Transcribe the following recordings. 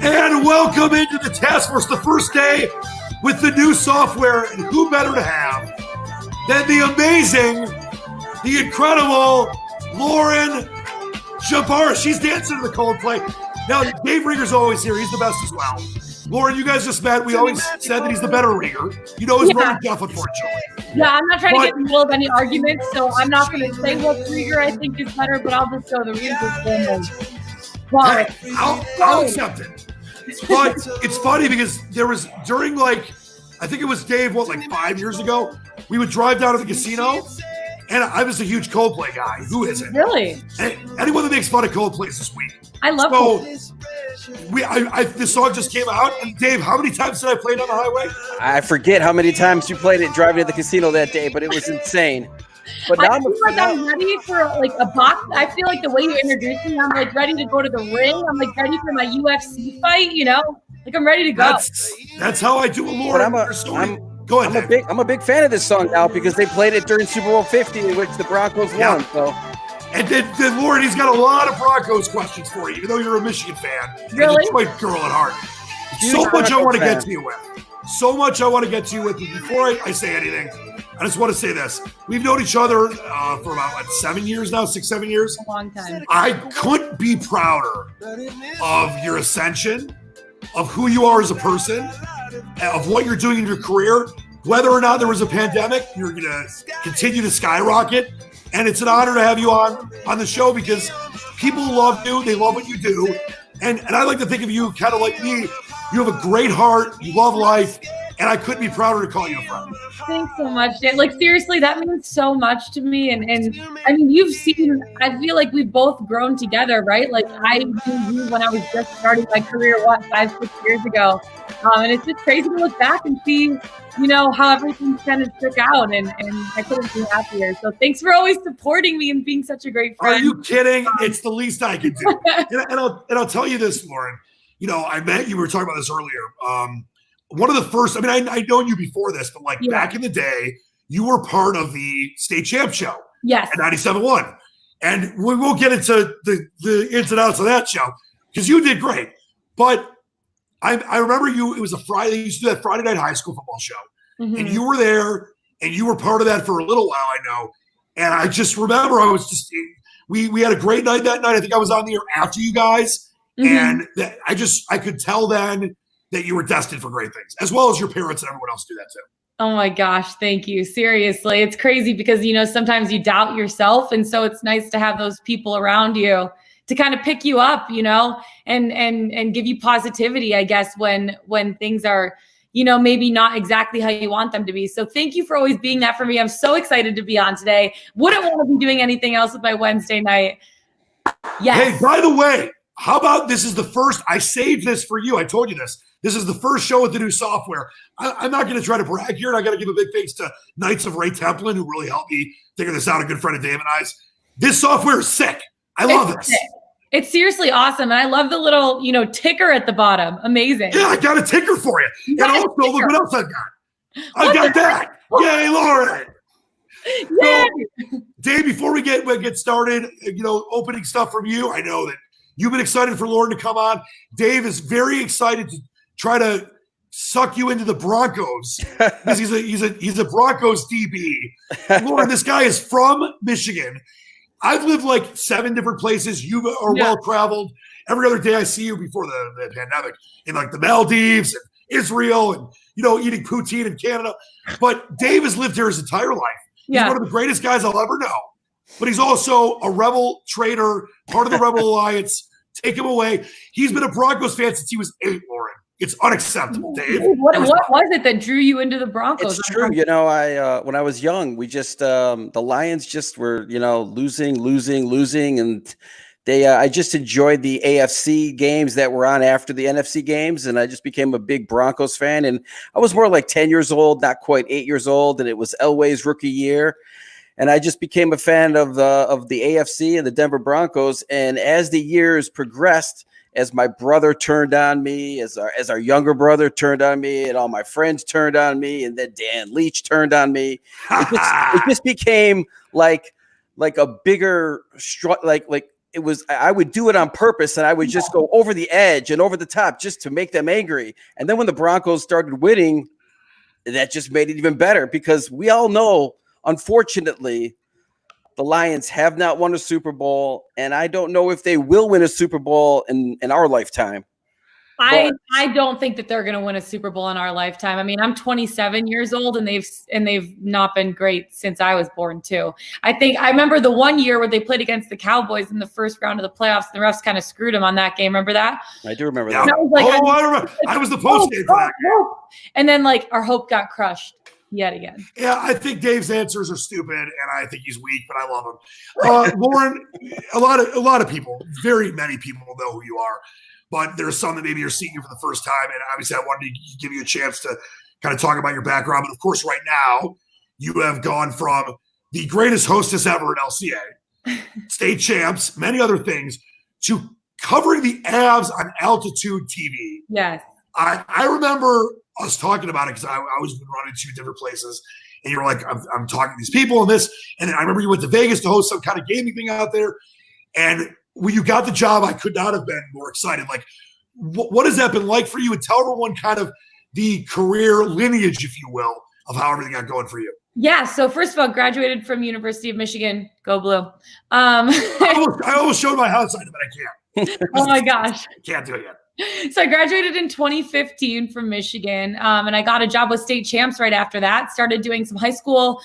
And welcome into the task force, the first day with the new software. And who better to have than the amazing, the incredible Lauren Jbara. She's dancing to the Coldplay. Now, Dave Ringer's always here. He's the best as well. Lauren, you guys just met. We always said that he's the better ringer. You know his brother Duff, unfortunately. Yeah, I'm not trying to get in the middle of any arguments, so I'm not going to say what Rieger I think is better, but I'll just go the Rieger thing. Hey, I'll accept it. But it's funny because there was during I think it was Dave, 5 years ago, we would drive down to the casino, and I was a huge Coldplay guy. Who isn't? Really? Anyone that makes fun of Coldplay is this week. I love Coldplay. This song just came out, and Dave, how many times did I play it on the highway? I forget how many times you played it driving to the casino that day, but it was insane. But now I feel like I'm ready for a box. I feel like the way you introduced me, I'm ready to go to the ring. I'm ready for my UFC fight. I'm ready to go. That's how I do it, Lauren. Go ahead. I'm a big fan of this song now because they played it during Super Bowl 50, in which the Broncos won. So. And then Lauren, he's got a lot of Broncos questions for you, even though you're a Michigan fan. Really? And a Detroit girl at heart. So much I want to get to you with. So much I want to get to you with. But before I say anything, I just want to say this. We've known each other for about 7 years now, 6-7 years. A long time. I couldn't be prouder of your ascension, of who you are as a person, of what you're doing in your career. Whether or not there was a pandemic, you're going to continue to skyrocket. And it's an honor to have you on the show because people love you. They love what you do. And I like to think of you kind of like me. You have a great heart. You love life. And I couldn't be prouder to call you a friend. Thanks so much, Dan. Seriously, that means so much to me. And I mean, you've seen, I feel like we've both grown together, right? I knew you when I was just starting my career, 5-6 years ago. And it's just crazy to look back and see, how everything kind of shook out. And I couldn't be happier. So thanks for always supporting me and being such a great friend. Are you kidding? It's the least I can do. and I'll tell you this, Lauren. I met you. We were talking about this earlier. One of the first, I'd known you before this, but back in the day, you were part of the State Champ show. Yes. At 97.1. And we won't get into the ins and outs of that show because you did great. But I remember it was a Friday, you used to do that Friday night high school football show. Mm-hmm. And you were there and you were part of that for a little while, I know. And I just remember we had a great night that night. I think I was on the air after you guys. Mm-hmm. And I could tell then that you were destined for great things, as well as your parents and everyone else do that too. Oh my gosh, thank you. Seriously, it's crazy because, sometimes you doubt yourself. And so it's nice to have those people around you to kind of pick you up, and give you positivity, I guess, when things are, maybe not exactly how you want them to be. So thank you for always being that for me. I'm so excited to be on today. Wouldn't want to be doing anything else with my Wednesday night. Yes. Hey, by the way, how about this is the first, I saved this for you. I told you this. This is the first show with the new software. I'm not going to try to brag here, and I got to give a big thanks to Knights of Ray Templin, who really helped me figure this out, a good friend of Dave and I's. This software is sick. I love this. Sick. It's seriously awesome. And I love the little, ticker at the bottom. Amazing. Yeah, I got a ticker for you. And also, look what else I've got. I got that. Yay, Lauren. Yay. So, Dave, before we get started, opening stuff from you, I know that you've been excited for Lauren to come on. Dave is very excited to try to suck you into the Broncos because he's a Broncos DB. Lauren, this guy is from Michigan. I've lived 7 different places. You are well-traveled. Every other day I see you before the pandemic in the Maldives and Israel and, eating poutine in Canada. But Dave has lived here his entire life. He's one of the greatest guys I'll ever know. But he's also a Rebel traitor, part of the Rebel Alliance. Take him away. He's been a Broncos fan since he was 8, Lauren. It's unacceptable, Dave. What was it that drew you into the Broncos? It's true. I when I was young, we just the Lions just were losing, and I just enjoyed the AFC games that were on after the NFC games, and I just became a big Broncos fan. And I was more like 10 years old, not quite 8 years old, and it was Elway's rookie year. And I just became a fan of the AFC and the Denver Broncos. And as the years progressed, as my brother turned on me, as our younger brother turned on me, and all my friends turned on me, and then Dan Leach turned on me, it just became like like a bigger like it was. I would do it on purpose, and I would just go over the edge and over the top just to make them angry. And then when the Broncos started winning, that just made it even better, because we all know, unfortunately, the Lions have not won a Super Bowl, and I don't know if they will win a Super Bowl in our lifetime. I don't think that they're going to win a Super Bowl in our lifetime. I mean, I'm 27 years old, and they've not been great since I was born too. I remember the one year where they played against the Cowboys in the first round of the playoffs. And the refs kind of screwed them on that game. Remember that? I do remember that. that. I remember. I was the post game for that game. And then our hope got crushed yet again. Yeah, I think Dave's answers are stupid, and I think he's weak, but I love him. Lauren, a lot of people, very many people know who you are. But there's some that maybe you're seeing you for the first time. And obviously, I wanted to give you a chance to kind of talk about your background. But of course, right now, you have gone from the greatest hostess ever in LCA, state champs, many other things, to covering the Avs on Altitude TV. Yes. I remember us talking about it because I always been running to different places. And you were like, I'm talking to these people and this. And then I remember you went to Vegas to host some kind of gaming thing out there. And when you got the job, I could not have been more excited. Like, what has that been like for you? And tell everyone kind of the career lineage, if you will, of how everything got going for you. Yeah. So first of all, graduated from University of Michigan. Go Blue. I almost showed my house item, but I can't. Oh my gosh. Can't do it yet. So I graduated in 2015 from Michigan, and I got a job with state champs right after that. Started doing some high school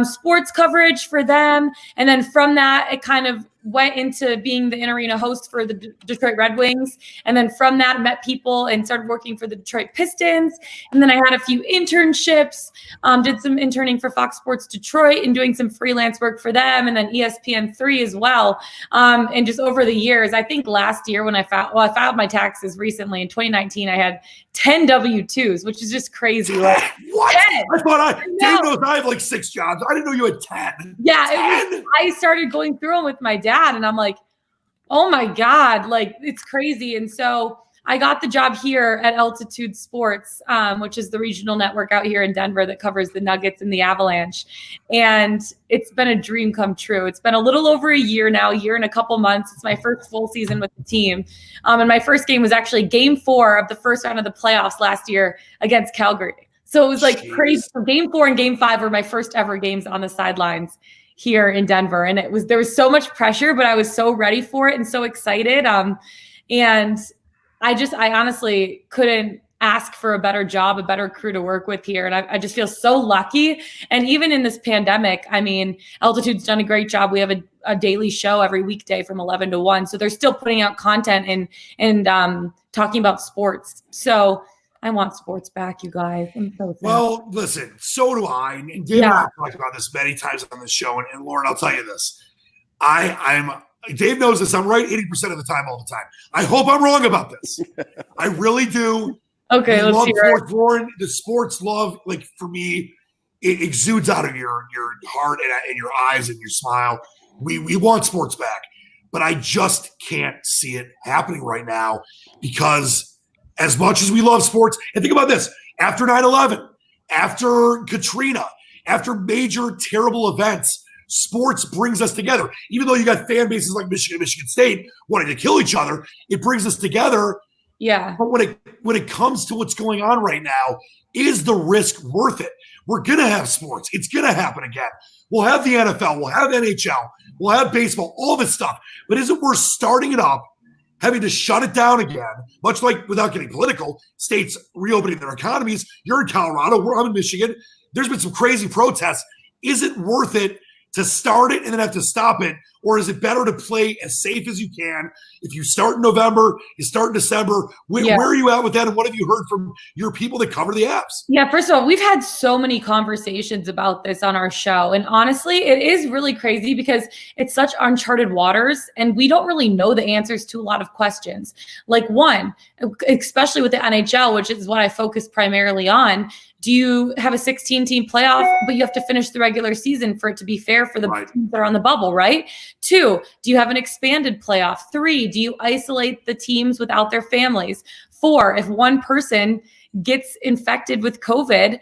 sports coverage for them. And then from that, it kind of went into being the in-arena host for the Detroit Red Wings. And then from that, met people and started working for the Detroit Pistons. And then I had a few internships, did some interning for Fox Sports Detroit and doing some freelance work for them, and then ESPN3 as well. And just over the years, I think last year when I filed my taxes recently in 2019, I had 10 W-2s, which is just crazy. What? 10. I thought Dave knows I have like 6 jobs. I didn't know you had 10. Yeah, I started going through them with my dad, and I'm like, oh my God, like it's crazy. And so I got the job here at Altitude Sports, which is the regional network out here in Denver that covers the Nuggets and the Avalanche. And it's been a dream come true. It's been a little over a year now, year and a couple months. It's my first full season with the team. And my first game was actually game 4 of the first round of the playoffs last year against Calgary. So it was like crazy. So game 4 and game 5 were my first ever games on the sidelines here in Denver. And there was so much pressure, but I was so ready for it and so excited. And I honestly couldn't ask for a better job, a better crew to work with here. And I just feel so lucky. And even in this pandemic, I mean, Altitude's done a great job. We have a daily show every weekday from 11 to 1. So they're still putting out content and talking about sports. So I want sports back, you guys. Well, listen, so do I. And Dave and I have talked about this many times on this show. And Lauren, I'll tell you this. Dave knows this. I'm right 80% of the time, all the time. I hope I'm wrong about this. I really do. Okay, let's hear it. Lauren, the sports love, like for me, it exudes out of your heart and your eyes and your smile. We want sports back, but I just can't see it happening right now because as much as we love sports, and think about this, after 9/11, after Katrina, after major terrible events, sports brings us together. Even though you got fan bases like Michigan, Michigan State wanting to kill each other, it brings us together. Yeah. But when it comes to what's going on right now, is the risk worth it? We're going to have sports. It's going to happen again. We'll have the NFL. We'll have NHL. We'll have baseball, all this stuff. But is it worth starting it up, having to shut it down again, much like without getting political, states reopening their economies? You're in Colorado. I'm in Michigan. There's been some crazy protests. Is it worth it to start it and then have to stop it? Or is it better to play as safe as you can? If you start in November, you start in December, where are you at with that? And what have you heard from your people that cover the apps? Yeah, first of all, we've had so many conversations about this on our show. And honestly, it is really crazy because it's such uncharted waters and we don't really know the answers to a lot of questions. Like one, especially with the NHL, which is what I focus primarily on, do you have a 16-team playoff, but you have to finish the regular season for it to be fair for the teams that are on the bubble, right? 2, do you have an expanded playoff? 3, do you isolate the teams without their families? 4, if one person gets infected with COVID,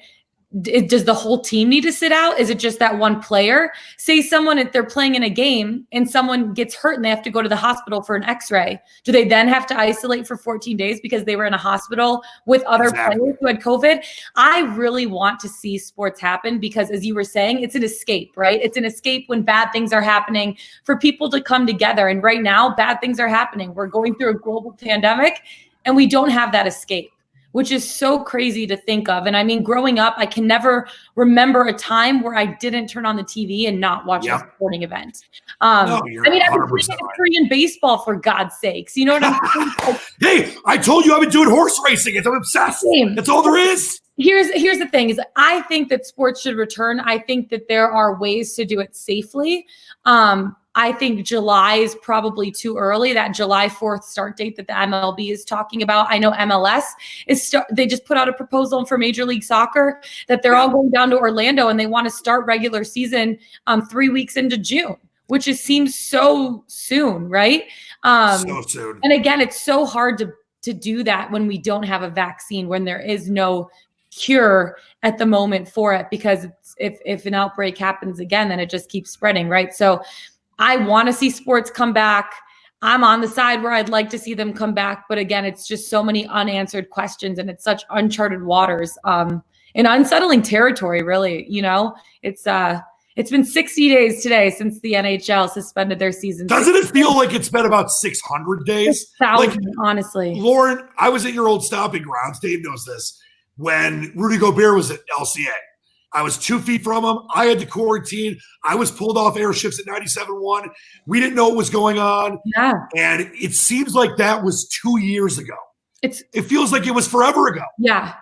does the whole team need to sit out? Is it just that one player? Say someone, if they're playing in a game and someone gets hurt and they have to go to the hospital for an x-ray, do they then have to isolate for 14 days because they were in a hospital with other players who had COVID? I really want to see sports happen because, as you were saying, it's an escape, right? It's an escape when bad things are happening for people to come together. And right now, bad things are happening. We're going through a global pandemic and we don't have that escape, which is so crazy to think of. And I mean, growing up, I can never remember a time where I didn't turn on the TV and not watch a sporting event. I mean, I was playing Korean baseball, for God's sakes. You know what I'm saying? Like, hey, I told you I've been doing horse racing. I'm obsessed. That's all there is. Here's the thing is I think that sports should return. I think that there are ways to do it safely. I think July is probably too early, that July 4th start date that the MLB is talking about. I know MLS they just put out a proposal for Major League Soccer that they're all going down to Orlando and they want to start regular season 3 weeks into June, which seems so soon, right? So soon. And again, it's so hard to do that when we don't have a vaccine, when there is no cure at the moment for it, because if an outbreak happens again, then it just keeps spreading, right? So I want to see sports come back. I'm on the side where I'd like to see them come back. But again, it's just so many unanswered questions and it's such uncharted waters and unsettling territory, really. You know, it's been 60 days today since the NHL suspended their season. Doesn't it feel like it's been about 600 days? 1,000, honestly. Lauren, I was at your old stomping grounds. Dave knows this. When Rudy Gobert was at LCA. I was 2 feet from him. I had to quarantine. I was pulled off airships at 97.1. We didn't know what was going on. Yeah. And it seems like that was 2 years ago. It feels like it was forever ago. Yeah.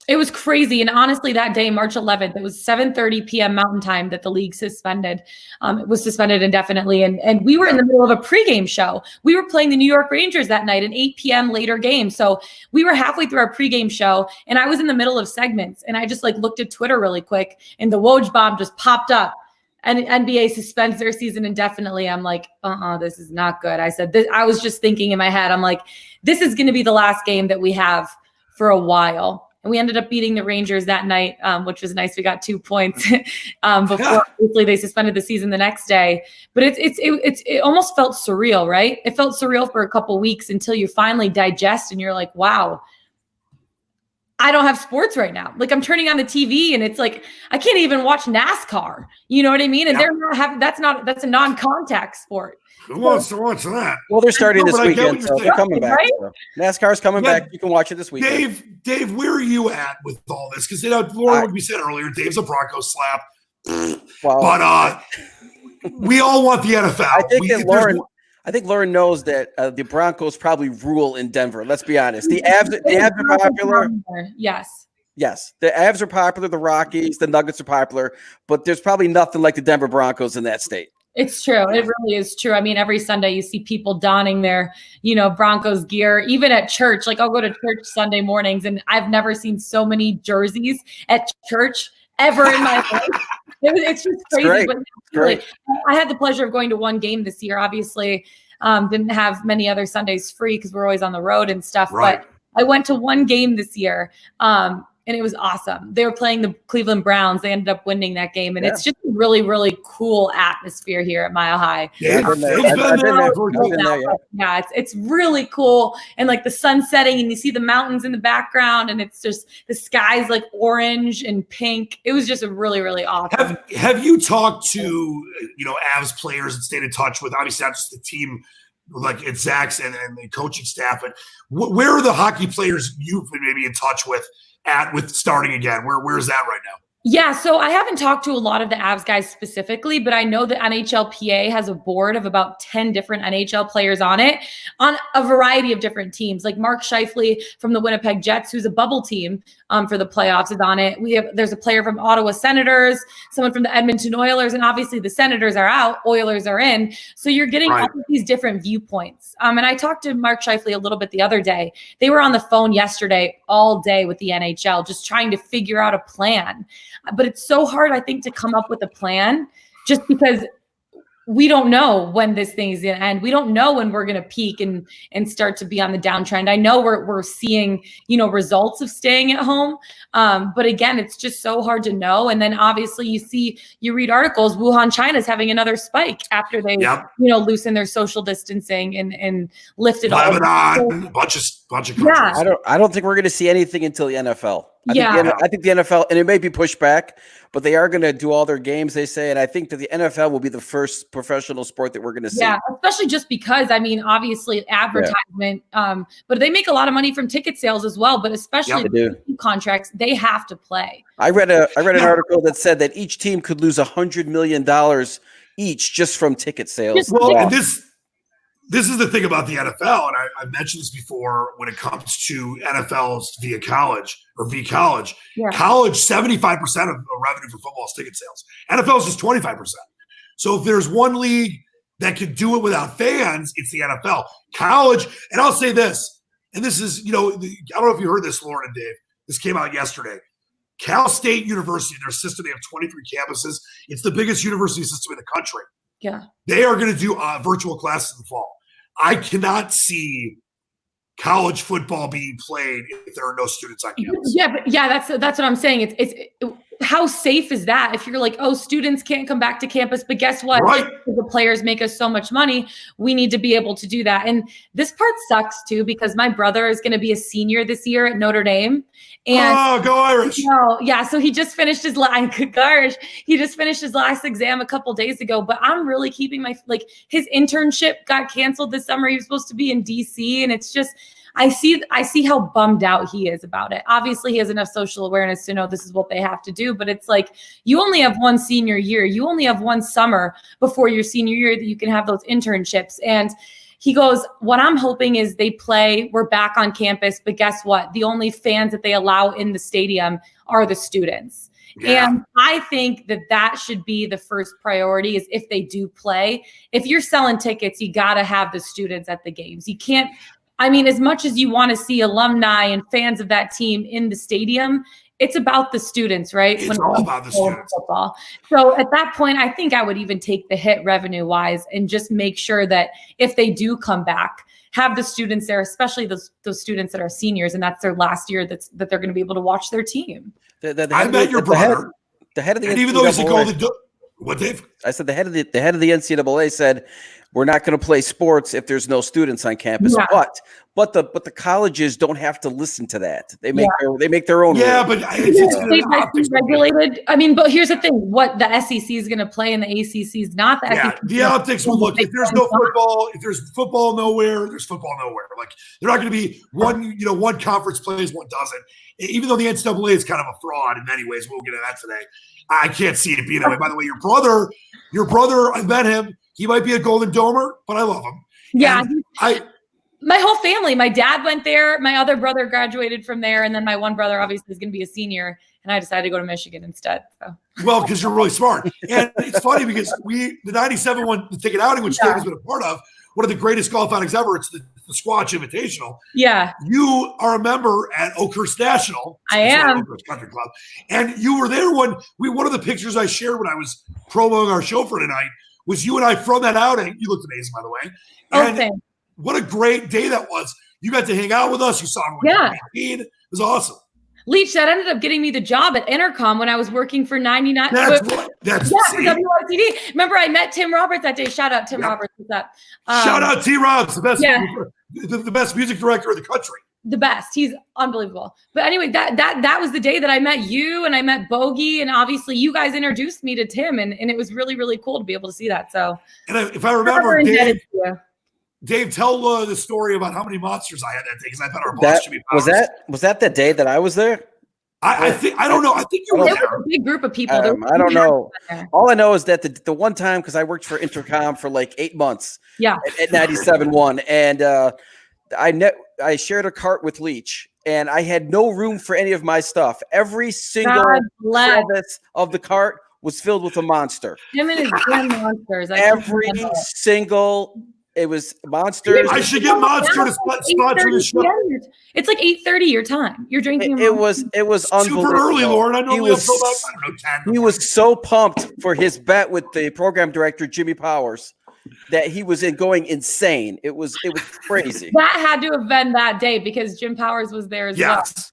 It was crazy. And honestly, that day, March 11th, it was 7:30 p.m. Mountain Time that the league suspended. It was suspended indefinitely. And we were in the middle of a pregame show. We were playing the New York Rangers that night, an 8 p.m. later game. So we were halfway through our pregame show, and I was in the middle of segments. And I just looked at Twitter really quick, and the Woj bomb just popped up. And NBA suspends their season indefinitely. I'm like, this is not good. I said, I was just thinking in my head, I'm like, this is going to be the last game that we have for a while. And we ended up beating the Rangers that night, which was nice. We got 2 points before obviously they suspended the season the next day. But it almost felt surreal, right? It felt surreal for a couple weeks until you finally digest and you're like, wow, I don't have sports right now. Like, I'm turning on the TV and it's like I can't even watch NASCAR. You know what I mean? And they're not having that's a non-contact sport. Who wants to watch that? Well, they're starting this weekend, so they're coming back. Right? So NASCAR's coming back. You can watch it this weekend. Dave, where are you at with all this? Because Lauren, what we said earlier, Dave's a Broncos slap. But we all want the NFL. I think Lauren knows that the Broncos probably rule in Denver. Let's be honest. The Avs are popular. Yes. Yes, the Avs are popular. The Rockies, the Nuggets are popular, but there's probably nothing like the Denver Broncos in that state. It's true. It really is true. I mean, every Sunday you see people donning their, Broncos gear, even at church. Like, I'll go to church Sunday mornings and I've never seen so many jerseys at church ever in my life. It's just crazy. But really, I had the pleasure of going to one game this year. Obviously, didn't have many other Sundays free because we're always on the road and stuff. Right. But I went to one game this year. And it was awesome. They were playing the Cleveland Browns. They ended up winning that game. And it's just a really, really cool atmosphere here at Mile High. Yeah, it's really cool. And the sun setting and you see the mountains in the background and it's just the sky's like orange and pink. It was just a really, really awesome. Have you talked to, Avs players and stayed in touch with, obviously not just the team, like it's Zach's and the coaching staff, but where are the hockey players you've been maybe in touch with starting again? Where is that right now? Yeah, so I haven't talked to a lot of the Avs guys specifically, but I know the NHLPA has a board of about 10 different NHL players on it, on a variety of different teams. Like Mark Scheifele from the Winnipeg Jets, who's a bubble team for the playoffs, is on it. There's a player from Ottawa Senators, someone from the Edmonton Oilers, and obviously the Senators are out, Oilers are in. So you're getting all of these different viewpoints. And I talked to Mark Scheifele a little bit the other day. They were on the phone yesterday all day with the NHL, just trying to figure out a plan. But it's so hard, I think, to come up with a plan just because we don't know when this thing is going to end. We don't know when we're going to peak and start to be on the downtrend. I know we're seeing, results of staying at home. But again, it's just so hard to know. And then obviously you read articles, Wuhan, China's having another spike after they, loosen their social distancing and lifted all. Lebanon, a bunch of countries. Yeah. I don't think we're going to see anything until the NFL. I think the NFL, and it may be pushed back, but they are going to do all their games, they say. And I think that the NFL will be the first professional sport that we're going to see. Yeah, especially just because, obviously advertisement, but they make a lot of money from ticket sales as well. But especially contracts, they have to play. I read an article that said that each team could lose $100 million each just from ticket sales. And this is the thing about the NFL, and I've mentioned this before when it comes to NFLs via college. College, 75% of revenue for football is ticket sales. NFL is just 25%. So if there's one league that could do it without fans, it's the NFL. College, and I'll say this, and this is, I don't know if you heard this, Lauren and Dave. This came out yesterday. Cal State University, their system, they have 23 campuses. It's the biggest university system in the country. Yeah. They are going to do virtual classes in the fall. I cannot see college football being played if there are no students on campus. That's what I'm saying. It's how safe is that? If you're like, oh, students can't come back to campus, but guess what? Right. The players make us so much money. We need to be able to do that. And this part sucks too, because my brother is going to be a senior this year at Notre Dame. And go Irish. So he just finished his last exam a couple days ago, but I'm really keeping his internship got canceled this summer. He was supposed to be in DC, and it's just, I see how bummed out he is about it. Obviously, he has enough social awareness to know this is what they have to do, but it's like, you only have one senior year. You only have one summer before your senior year that you can have those internships. And he goes, what I'm hoping is we're back on campus, but guess what? The only fans that they allow in the stadium are the students. Yeah. And I think that should be the first priority, is if they do play. If you're selling tickets, you got to have the students at the games. You can't, as much as you want to see alumni and fans of that team in the stadium, it's about the students, right? It's all about the students. Football. So at that point, I think I would even take the hit revenue-wise and just make sure that if they do come back, have the students there, especially those students that are seniors, and that's their last year that they're going to be able to watch their team. I met your brother. The head of the NCAA, even though he's a what, Dave? I said the head of the NCAA said, we're not going to play sports if there's no students on campus. Yeah. But the colleges don't have to listen to that. They make their own. Yeah, rules. but it's regulated. But here's the thing: what the SEC is going to play and the ACC is not. The optics will look. If there's no football, if there's football nowhere, there's football nowhere. Like, they're not going to be one conference plays, one doesn't. Even though the NCAA is kind of a fraud in many ways, we'll get into that today. I can't see it being that way. By the way, your brother, I met him. He might be a Golden Domer, but I love him. Yeah. My whole family, my dad went there. My other brother graduated from there. And then my one brother obviously is going to be a senior. And I decided to go to Michigan instead. So. Well, because you're really smart. And it's funny because the 97 one, the ticket outing, which Dave has been a part of, one of the greatest golf outings ever. It's the Squatch Invitational. Yeah. You are a member at Oakhurst National. I am. Oakhurst Country Club. And you were there when one of the pictures I shared when I was promoting our show for tonight was you and I from that outing. You looked amazing, by the way. And what a great day that was. You got to hang out with us. You saw everyone. Yeah. It was awesome. Leach, that ended up getting me the job at Intercom when I was working for 99. That's right. For WRTD. Remember, I met Tim Roberts that day. Shout out Tim Roberts. What's up? Shout out T-Robs, the best music director in the country. The best. He's unbelievable. But anyway, that was the day that I met you and I met Bogey, and obviously you guys introduced me to Tim, and it was really, really cool to be able to see that. So, and if I remember, Dave, tell the story about how many monsters I had that day, because I thought our boss Jimmy Powers. Was that the day that I was there? I don't know. I think you were there. There was a big group of people. I don't know. All I know is that the one time, because I worked for Intercom for like 8 months. Yeah. At 97.1, and I shared a cart with Leach, and I had no room for any of my stuff. Every single crevice of the cart was filled with a monster. Him and his monsters. It was Monsters. I should get Monster to sponsor the show. It's like 8:30 your time. You're drinking. It was unbelievable. Super early, Lauren. I normally up till about, I don't know, 10. He was so pumped for his bet with the program director Jimmy Powers that he was going insane. It was crazy. That had to have been that day because Jim Powers was there as well. Yes.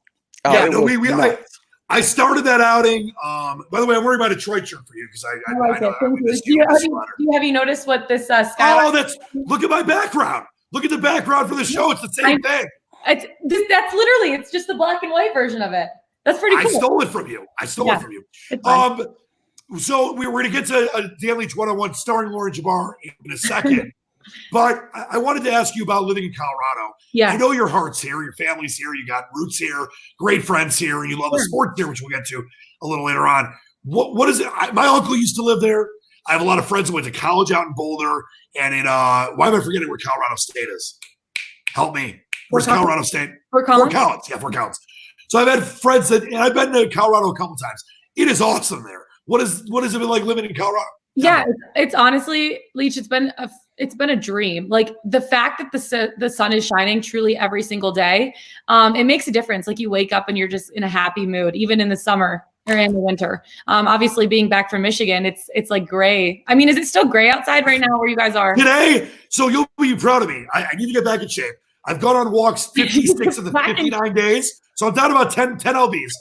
I started that outing. By the way, I'm wearing my Detroit shirt for you because I like know. it. Have you noticed what this skyline? Look at my background. Look at the background for the show. It's the same thing. That's literally, it's just the black and white version of it. That's pretty cool. I stole it from you. So we're going to get to Dan Leach 101 starring Lauren Jbara in a second. But I wanted to ask you about living in Colorado. Yeah. I know your heart's here, your family's here, you got roots here, great friends here, and you love the sports here, which we'll get to a little later on. What is it? My uncle used to live there. I have a lot of friends who went to college out in Boulder and in why am I forgetting where Colorado State is? Help me. Where's Colorado State? Fort Collins. Yeah, Fort Collins. So I've had friends and I've been to Colorado a couple times. It is awesome there. What has it been like living in Colorado? Yeah, it's honestly, Leach, it's been a dream. Like the fact that the sun is shining truly every single day, it makes a difference. Like you wake up and you're just in a happy mood, even in the summer or in the winter. Obviously being back from Michigan, it's like gray. I mean, is it still gray outside right now where you guys are? Today, so you'll be proud of me. I need to get back in shape. I've gone on walks 56 of the 59 days. So I'm down about 10 lbs.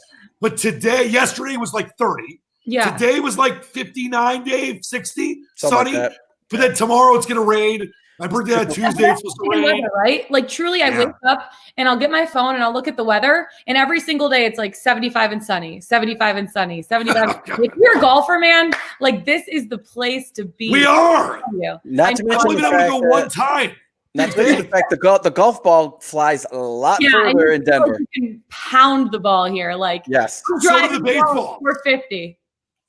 But yesterday was like 30. Yeah. Today was like 59, Dave, 60, Something sunny. like but then tomorrow it's going to rain. My birthday on Tuesday, it's supposed to rain. Weather, right? Like truly, I wake up and I'll get my phone and I'll look at the weather. And every single day it's like 75 and sunny, 75 and sunny, 75. If you're a golfer, man, like this is the place to be. We are. Not to mention I'm only able to go one time. Not to mention the fact the golf ball flies a lot further in Denver. You can pound the ball here. Like, yes. So do the baseball. We're 50.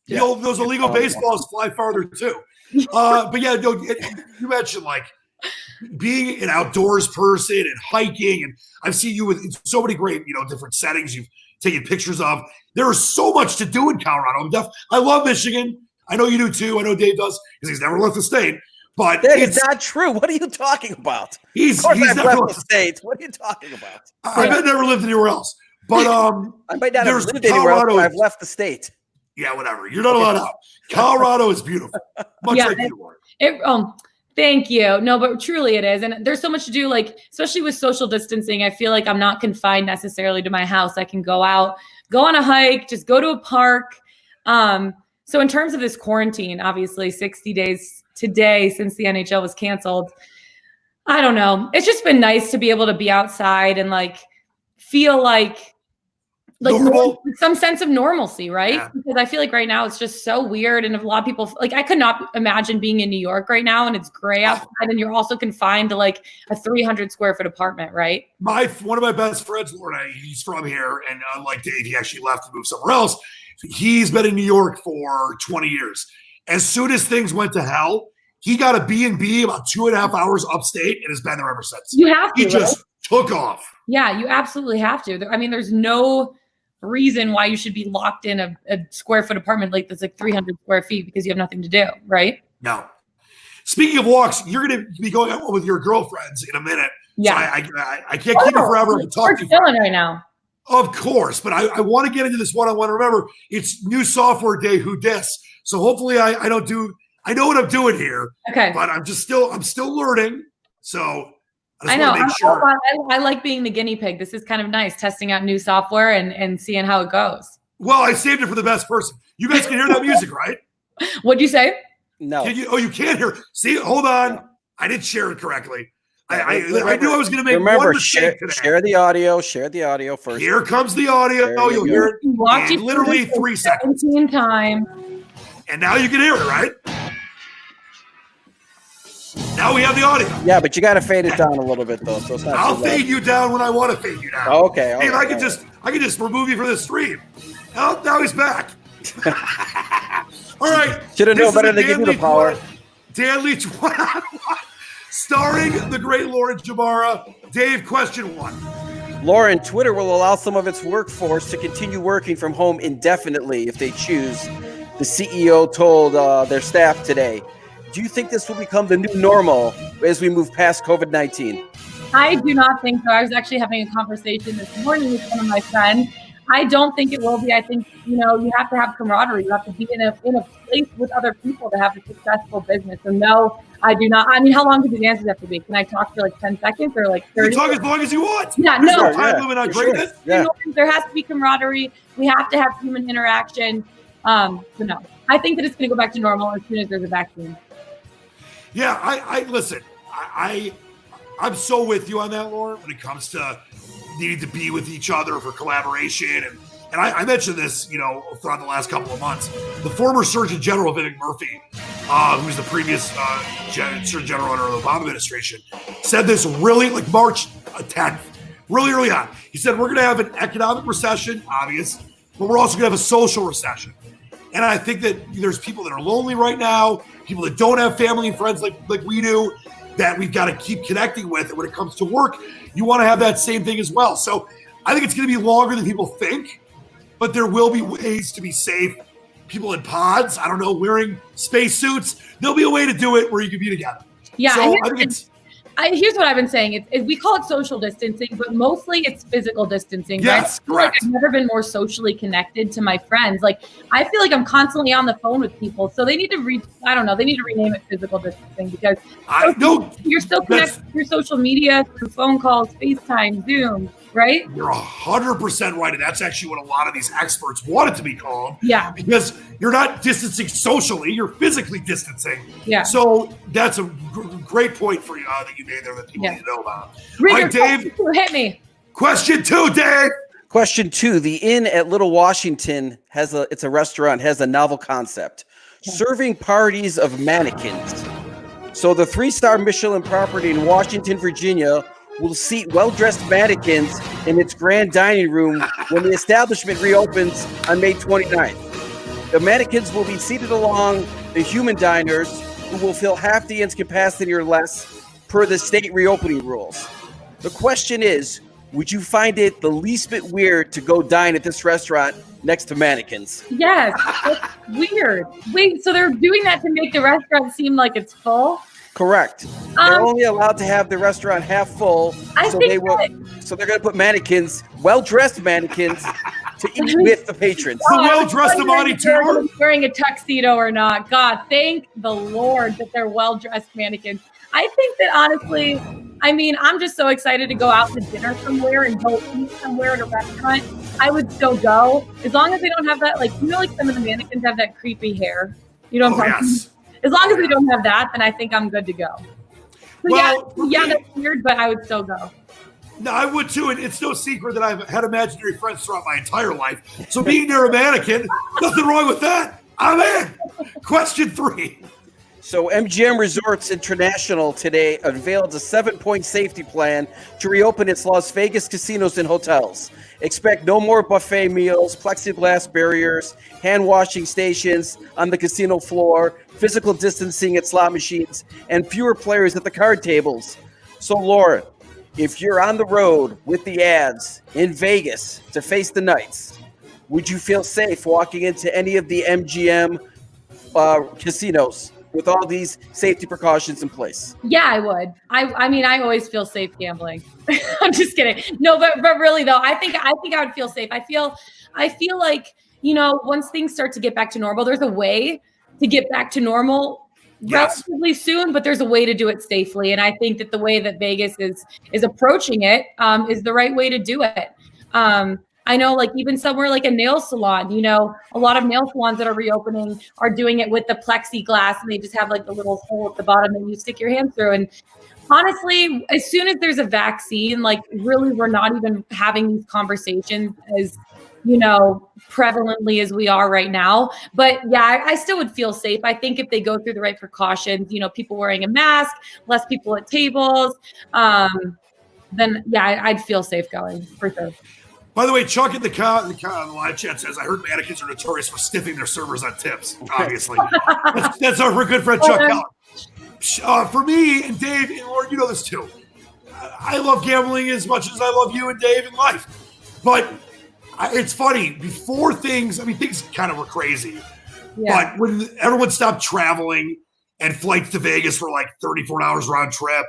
Those illegal baseballs fly farther too. But yeah, no, you mentioned like being an outdoors person and hiking, and I've seen you with so many great, different settings you've taken pictures of. There is so much to do in Colorado. I love Michigan. I know you do too. I know Dave does because he's never left the state. But that is not true. What are you talking about? He's never left the state. What are you talking about? I bet never lived anywhere else. But I might not have lived anywhere else, but I've left the state. Yeah, whatever. You're not allowed out. Colorado is beautiful, much like you are. Thank you. No, but truly it is. And there's so much to do, like, especially with social distancing. I feel like I'm not confined necessarily to my house. I can go out, go on a hike, just go to a park. So in terms of this quarantine, obviously 60 days today since the NHL was canceled, I don't know. It's just been nice to be able to be outside and like feel like some sense of normalcy, right? Yeah. Because I feel like right now it's just so weird. And a lot of people, like, I could not imagine being in New York right now and it's gray outside and you're also confined to like a 300 square foot apartment, right? One of my best friends, Lauren, he's from here. And unlike Dave, he actually left to move somewhere else. He's been in New York for 20 years. As soon as things went to hell, he got a B&B about 2.5 hours upstate and has been there ever since. You have to. He just took off. Yeah, you absolutely have to. I mean, there's no reason why you should be locked in a square foot apartment like that's like 300 square feet because you have nothing to do, right? No. Speaking of walks, you're going to be going out with your girlfriends in a minute. Yeah. So I can't keep it forever. I can talk to you chilling right now. Of course, but I want to get into this one-on-one. Remember, it's new software day. Who dis? So hopefully I know what I'm doing here. Okay. But I'm still learning. So I know. Make sure. I like being the guinea pig. This is kind of nice, testing out new software and seeing how it goes. Well, I saved it for the best person. You guys can hear that music, right? What'd you say? No. You can't hear. See, hold on. No. I didn't share it correctly. I knew I was going to make one mistake today. Share the audio. Share the audio first. Here comes the audio. You'll hear it in literally 3 seconds. 17 times. And now you can hear it, right? Now we have the audio. Yeah, but you got to fade it down a little bit, though. So it's not I'll fade you down when I want to fade you down. Okay. Hey, I can just remove you from the stream. Now he's back. All right. Should have known better than give you the power. Dan Leach one-on-one, starring the great Lauren Jbara. Dave, question 1. Lauren, Twitter will allow some of its workforce to continue working from home indefinitely if they choose. The CEO told their staff today. Do you think this will become the new normal as we move past COVID-19? I do not think so. I was actually having a conversation this morning with one of my friends. I don't think it will be. I think, you have to have camaraderie. You have to be in a place with other people to have a successful business. And no, I do not. I mean, how long do these answers have to be? Can I talk for like 10 seconds or like 30? You can talk as long as you want. Yeah, There's no. time limit on greatness. Sure. Yeah. There has to be camaraderie. We have to have human interaction. So no, I think that it's going to go back to normal as soon as there's a vaccine. Yeah, I listen. I'm so with you on that, Lauren, when it comes to needing to be with each other for collaboration. And I mentioned this, throughout the last couple of months. The former Surgeon General, Vivek Murphy, who's the previous Surgeon General under the Obama administration, said this really, like March 10th, really early on. He said, we're going to have an economic recession, obvious, but we're also going to have a social recession. And I think that there's people that are lonely right now, people that don't have family and friends like we do, that we've got to keep connecting with. And when it comes to work, you want to have that same thing as well. So I think it's going to be longer than people think, but there will be ways to be safe. People in pods, I don't know, wearing spacesuits. There'll be a way to do it where you can be together. Yeah. So I think it's. Here's what I've been saying. We call it social distancing, but mostly it's physical distancing. Yes, right? Like I've never been more socially connected to my friends. Like I feel like I'm constantly on the phone with people. So they need to they need to rename it physical distancing because you're still connected through social media, through phone calls, FaceTime, Zoom, right? You're 100% right. And that's actually what a lot of these experts want it to be called. Yeah. Because you're not distancing socially, you're physically distancing. Yeah. So that's a great point for you that you made there that people need to know about. Rigger, all right, Dave. Hit me. Question 2, Dave. Question 2, the Inn at Little Washington it's a restaurant, has a novel concept. Serving parties of mannequins. So the 3-star Michelin property in Washington, Virginia will seat well-dressed mannequins in its grand dining room when the establishment reopens on May 29th. The mannequins will be seated along the human diners who will fill half the inn's capacity or less per the state reopening rules. The question is, would you find it the least bit weird to go dine at this restaurant next to mannequins? Yes, that's weird. Wait, so they're doing that to make the restaurant seem like it's full? Correct. They're only allowed to have the restaurant half full, so they're going to put mannequins, well-dressed mannequins, to eat with the patrons. The well-dressed Amani tour. Wearing a tuxedo or not. God, thank the Lord that they're well-dressed mannequins. I think that honestly, I'm just so excited to go out to dinner somewhere and go eat somewhere at a restaurant. I would still go as long as they don't have that, like some of the mannequins have that creepy hair. You know what I'm talking about? As long as we don't have that, then I think I'm good to go. So that's weird, but I would still go. No, I would too, and it's no secret that I've had imaginary friends throughout my entire life. So being near a mannequin, nothing wrong with that. I'm in. Question 3. So MGM Resorts International today unveiled a 7-point safety plan to reopen its Las Vegas casinos and hotels. Expect no more buffet meals, plexiglass barriers, hand washing stations on the casino floor, physical distancing at slot machines, and fewer players at the card tables. So Lauren, if you're on the road with the ads in Vegas to face the Knights, would you feel safe walking into any of the MGM casinos with all these safety precautions in place? Yeah, I would. I always feel safe gambling. I'm just kidding. No, but really though, I think I would feel safe. I feel like, once things start to get back to normal, there's a way to get back to normal relatively soon, but there's a way to do it safely. And I think that the way that Vegas is approaching it is the right way to do it. I know, like even somewhere like a nail salon, a lot of nail salons that are reopening are doing it with the plexiglass, and they just have like the little hole at the bottom that you stick your hand through. And honestly, as soon as there's a vaccine, like really, we're not even having these conversations as, prevalently as we are right now. But yeah, I still would feel safe. I think if they go through the right precautions, people wearing a mask, less people at tables, then yeah, I'd feel safe going for sure. By the way, Chuck in the live chat says, I heard mannequins are notorious for stiffing their servers on tips, obviously. that's our good friend Chuck Keller. For me and Dave, and Lauren, you know this too. I love gambling as much as I love you and Dave in life. But it's funny, before things kind of were crazy. Yeah. But when everyone stopped traveling and flights to Vegas for like 34 hours round trip.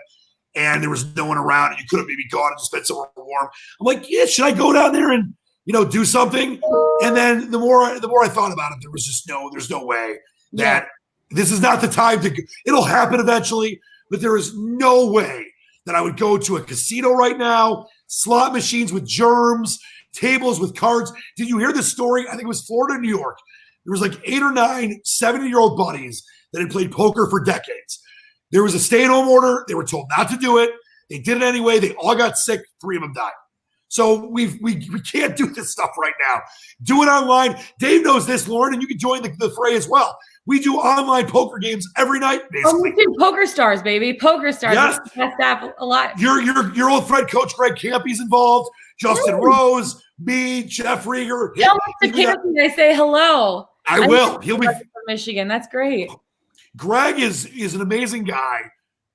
And there was no one around, and you couldn't maybe go out and just spend somewhere warm. I'm like, yeah, should I go down there and do something? And then the more I thought about it, there's no way that this is not the time to. It'll happen eventually, but there is no way that I would go to a casino right now. Slot machines with germs, tables with cards. Did you hear this story? I think it was Florida, New York. There was like 8 or 9 70-year-old buddies that had played poker for decades. There was a stay-at-home order. They were told not to do it. They did it anyway. They all got sick. 3 of them died. So we can't do this stuff right now. Do it online. Dave knows this, Lauren, and you can join the fray as well. We do online poker games every night, basically. We do Poker Stars, baby. Poker Stars. Yes. Best app a lot. Your old friend, Coach Greg Campy's involved. Justin Rose, me, Jeff Rieger. Tell Mr. Campy I say hello. I will. He'll be from Michigan. That's great. Greg is an amazing guy,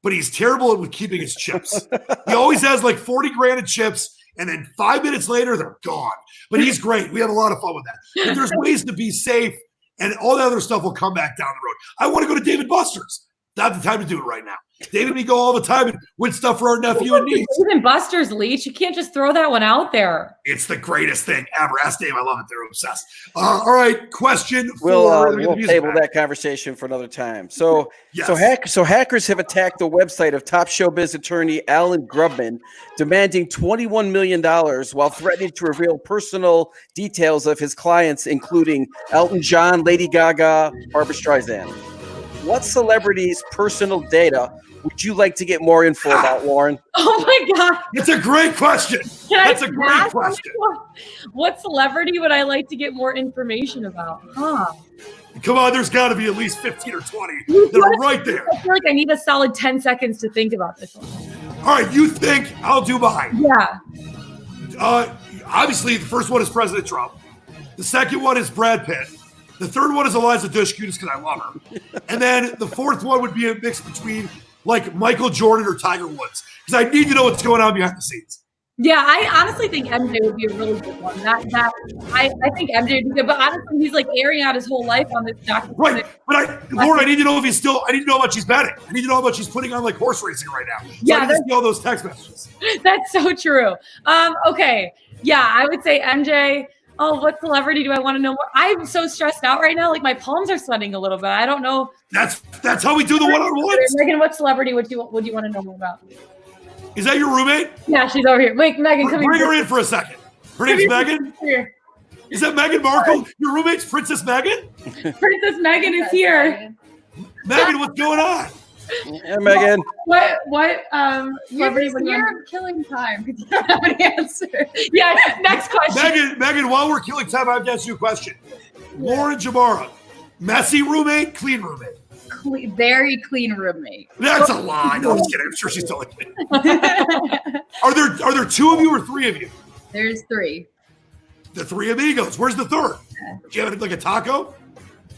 but he's terrible with keeping his chips. He always has like 40 grand in chips, and then 5 minutes later, they're gone. But he's great. We have a lot of fun with that. But there's ways to be safe, and all the other stuff will come back down the road. I want to go to David Buster's. Not the time to do it right now. David and me go all the time and win stuff for our nephew and niece. Even Buster's, Leach. You can't just throw that one out there. It's the greatest thing ever. Ask Dave. I love it. They're obsessed. All right. Question 4. We'll table that conversation for another time. So, yes. so hackers have attacked the website of top showbiz attorney Alan Grubman, demanding $21 million while threatening to reveal personal details of his clients, including Elton John, Lady Gaga, Barbra Streisand. What celebrities' personal data would you like to get more info about, Lauren? Oh my God. It's a great question. That's a great question. What celebrity would I like to get more information about? Come on, there's got to be at least 15 or 20 that are right there. I feel like I need a solid 10 seconds to think about this one. All right, you think, I'll do mine. Yeah. Obviously, the first one is President Trump. The second one is Brad Pitt. The third one is Eliza Dushku, just because I love her. And then the fourth one would be a mix between like Michael Jordan or Tiger Woods, because I need to know what's going on behind the scenes. Yeah, I honestly think MJ would be a really good one. I think MJ would be good, but honestly, he's like airing out his whole life on this documentary. Right, but Lauren, I need to know if he's still. I need to know how much he's betting. I need to know how much he's putting on like horse racing right now. So Yeah, I need to see all those text messages. That's so true. Okay, yeah, I would say MJ. Oh, what celebrity do I want to know more? I'm so stressed out right now. Like my palms are sweating a little bit. I don't know. That's how we do the one-on-ones. Megan, what celebrity would you want to know more about? Is that your roommate? Yeah, she's over here. Wait, Megan, come here. Bring her in for a second. Her name's Megan. Here. Is that Meghan Markle? Your roommate's Princess Megan? Princess Megan is here. Megan, what's going on? Yeah, Megan. What You're killing time because you don't have an answer. Yeah, next question. Megan, while we're killing time, I have to ask you a question. Lauren Jbara, messy roommate, clean roommate? Very clean roommate. That's a lie. No, I'm just kidding. I'm sure she's telling me. Are there 2 of you or 3 of you? There's 3. The 3 amigos. Where's the third? Do you have like a taco?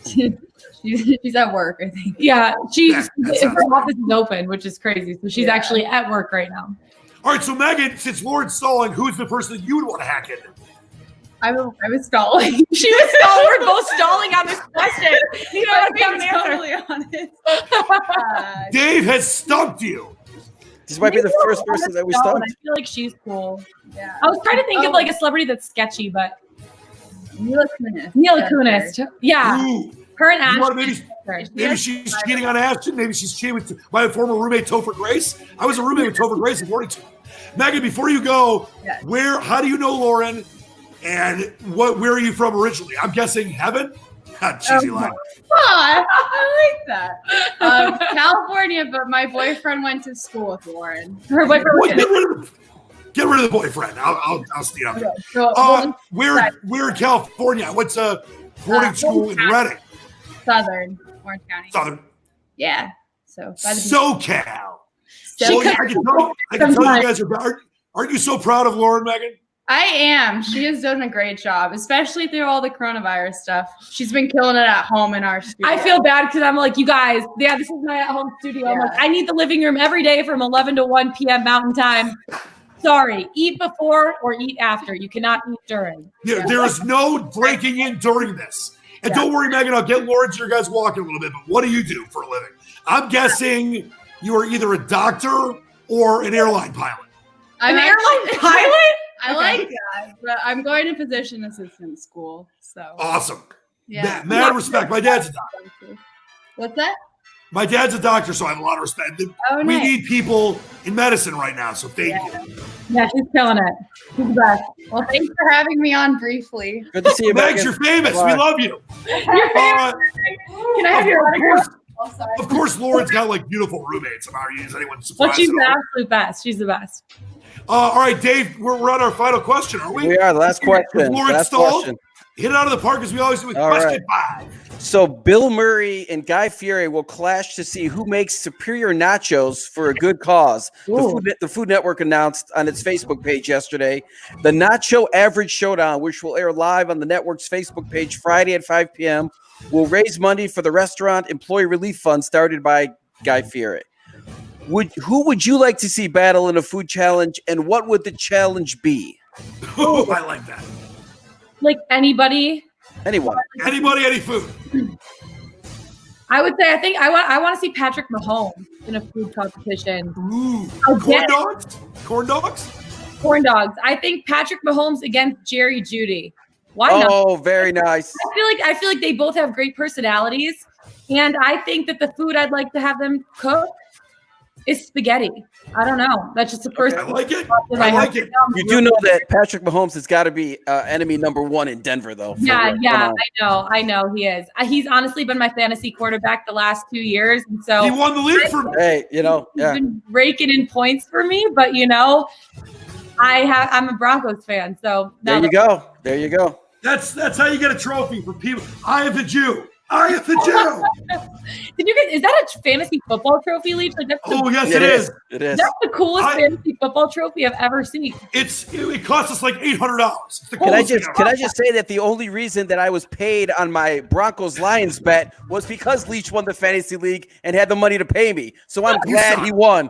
She's at work, I think. Yeah, her office right. is open, which is crazy. So she's actually at work right now. All right, so Megan, since Lauren's stalling, who's the person that you would want to hack into? I was stalling. She was stalling. We're both stalling on this question. You know, I'm totally honest. Dave has stumped you. This might be the first person that we stumped. I feel like she's cool. Yeah. I was trying to think of like a celebrity that's sketchy, but Mila Kunis. Mila Kunis. Yeah. Ooh. Her and Ashton. Maybe she's cheating on Ashton. Maybe she's cheating with my former roommate Topher Grace. I was a roommate with Topher Grace in Mornington. Megan, before you go, how do you know Lauren, and where are you from originally? I'm guessing heaven. Cheesy line. I like that. California, but my boyfriend went to school with Lauren. Her boyfriend. Get rid of the boyfriend. I'll sneak up. So, where in California? What's a boarding school in Redding? Southern Orange County. Southern. Yeah. So by the SoCal. So I can tell you guys aren't you so proud of Lauren, Megan? I am. She has done a great job, especially through all the coronavirus stuff. She's been killing it at home in our studio. I feel bad because I'm like, you guys, this is my at-home studio. I'm like, I need the living room every day from 11 to 1 p.m. Mountain Time. Sorry, eat before or eat after. You cannot eat during. Yeah, there is no breaking in during this. And don't worry, Megan, I'll get Lauren to your guys walking a little bit, but what do you do for a living? I'm guessing you are either a doctor or an airline pilot. An airline pilot? I like that, but I'm going to physician assistant school. So Awesome. yeah. Mad respect. My dad's a doctor. What's that? My dad's a doctor, so I have a lot of respect. Oh, We nice. need people in medicine right now, so thank you. Yeah, she's killing it. She's the best. Well, thanks for having me on briefly. Good to see you, Megs, Megan. you're famous. Bye. We love you. You're Uh, Can I have your autograph? of course, Lauren's got like beautiful roommates. Is anyone Well, surprised? she's at the all? absolute best. She's the best. All right, Dave, we're on our final question, are we? We are. The last question. Lauren Last stalled. question. Hit it out of the park as we always do with All question 5. So Bill Murray and Guy Fieri will clash to see who makes superior nachos for a good cause. The Food Network announced on its Facebook page yesterday the Nacho Average Showdown, which will air live on the network's Facebook page Friday at 5 p.m., will raise money for the restaurant employee relief fund started by Guy Fieri. Who would you like to see battle in a food challenge, and what would the challenge be? Oh, I like that. Like anybody. Anyone. Anybody, any food? I would say I want to see Patrick Mahomes in a food competition. Ooh, Again. corn dogs? Corn dogs? Corn dogs. I think Patrick Mahomes against Jerry Judy. Why not? Oh, very nice. I feel like they both have great personalities, and I think that the food I'd like to have them cook is spaghetti. I don't know. That's just the first. I like it. thought that I had like it. down. You do know that Patrick Mahomes has got to be enemy number 1 in Denver, though. Yeah, Come on. I know he is. He's honestly been my fantasy quarterback the last 2 years, and so He won the league for me. Hey, he's yeah. been raking in points for me. But I'm a Broncos fan, so There you go. There you go. That's how you get a trophy for people. I am the Jew. I am the Jew. Did you guys? Is that a fantasy football trophy, Leach? Like that's the, Oh, yes, It it is. It is. that's the coolest I- fantasy football trophy I've ever seen. It cost us like $800. It's the Can I coolest thing just ever. say that the only reason that I was paid on my Broncos Lions bet was because Leach won the fantasy league and had the money to pay me. So I'm You glad suck. he won.